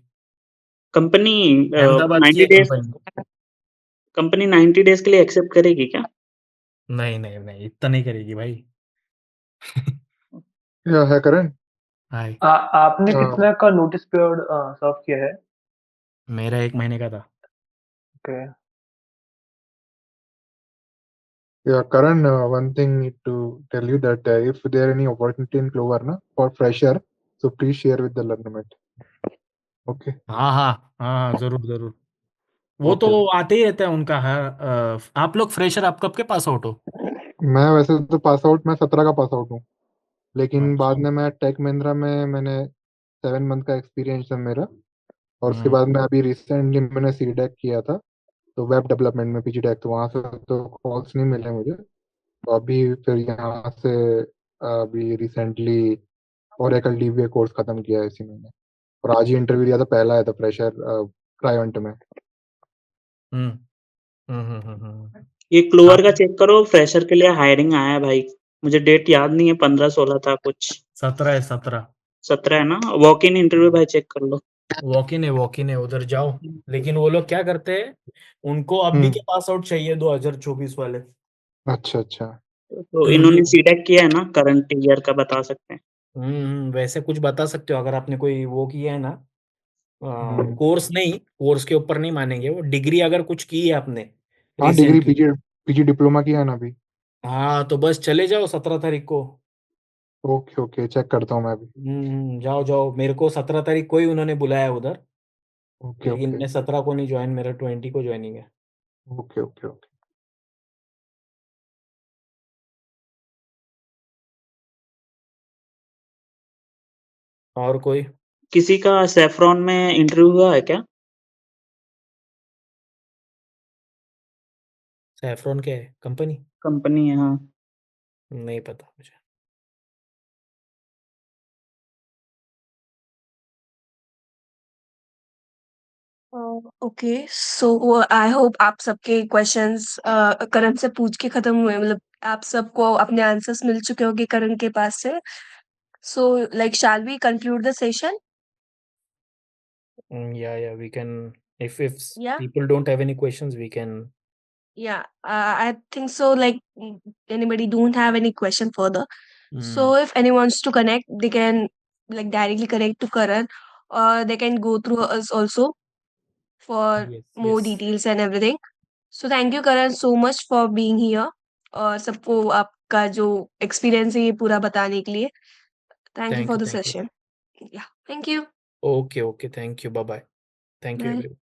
कंपनी अहमदाबाद की 90 है डेज कंपनी। कंपनी 90 डेज के लिए एक्सेप्ट करेगी क्या? नहीं नहीं नहीं, इतना नहीं करेगी भाई। या है करण। हाय। आपने Uh, कितना का नोटिस पीरियड सर्व किया है? मेरा 1 महीने का था। Okay. yeah, Karan, one thing need to tell you that if there any opportunity in Clover na for fresher, so please share with the learnermet. Okay. हाँ हाँ हाँ हाँ, जरूर जरूर। वो तो Okay. आते ही रहता है उनका। हाँ, आप लोग फ्रेशर, आप कब के पास आउट हो? मैं वैसे तो पास आउट, मैं 17 का पास आउट हूँ। लेकिन बाद अच्छा में मैं टेक महिंद्रा में मैंने 7 मंथ का एक्सपीरियंस है मेरा, और उसके हम्म बाद में अभी रिसेंटली मैंने सीडेक किया था, तो वेब डेवलपमेंट में पीजी डेक, तो वहाँ से तो कॉल्स नहीं मिले मुझे। तो अभी फिर यहाँ से अभी रिसेंटली ओरेकल डीबीए कोर्स खत्म किया है इसी महीने, और आज ही इंटरव्यू दिया था, पहला आया था फ्रेशर क्लाइंट में। हम्म हम्म। ये क्लोवर आप का चेक करो, फ्रेशर के लिए हायरिंग आया है भाई। मुझे डेट याद नहीं है, 15-16 था कुछ। 17 है 17। 17 है ना? वॉक इन इंटरव्यू भाई, चेक कर लो। वॉक इन है, उधर जाओ। लेकिन वो लोग क्या करते हैं, उनको अभी के पास आउट चाहिए 2024 वाले। अच्छा अच्छा। तो इन्होंने सीडेक किया है ना, करंट ईयर का बता सकते हैं। वैसे कुछ बता सकते हो अगर आपने कोई वो किया है ना, हम्म, कोर्स नहीं, कोर्स के ऊपर नहीं मानेंगे वो, डिग्री अगर कुछ की है आपने हाँ degree recently. PG PG diploma किया है ना अभी। हाँ तो बस चले जाओ 17 तारीख को। ओके ओके, चेक करता हूँ मैं अभी। जाओ जाओ, मेरे को 17 तारीख को ही उन्होंने बुलाया है उधर, ओके लेकिन ओके मैं 17 को नहीं ज्वाइन, मेरा 20 को ज्वाइनिंग है। Okay okay okay. और कोई? किसी का सेफ्रॉन में इंटरव्यू हुआ है क्या? सैफरॉन क्या है, कंपनी? कंपनी है, हाँ। नहीं पता मुझे। ओके, सो आई होप आप सबके क्वेश्चंस करण से पूछ के खत्म हुए, मतलब आप सबको अपने आंसर्स मिल चुके होंगे करण के पास से। So like shall we conclude the session? Yeah, we can, if Yeah. people don't have any questions, we can. Yeah, I think so. Like, anybody don't have any question further. So if anyone wants to connect, they can like directly connect to Karan, or they can go through us also for Yes, more yes. details and everything. So thank you Karan so much for being here, और सबको आपका जो experience है ये पूरा बताने के लिए। Thank you Thank for you, the thank you. session. Yeah, thank you. Okay, thank you. Bye bye. Thank you, Bye. everyone.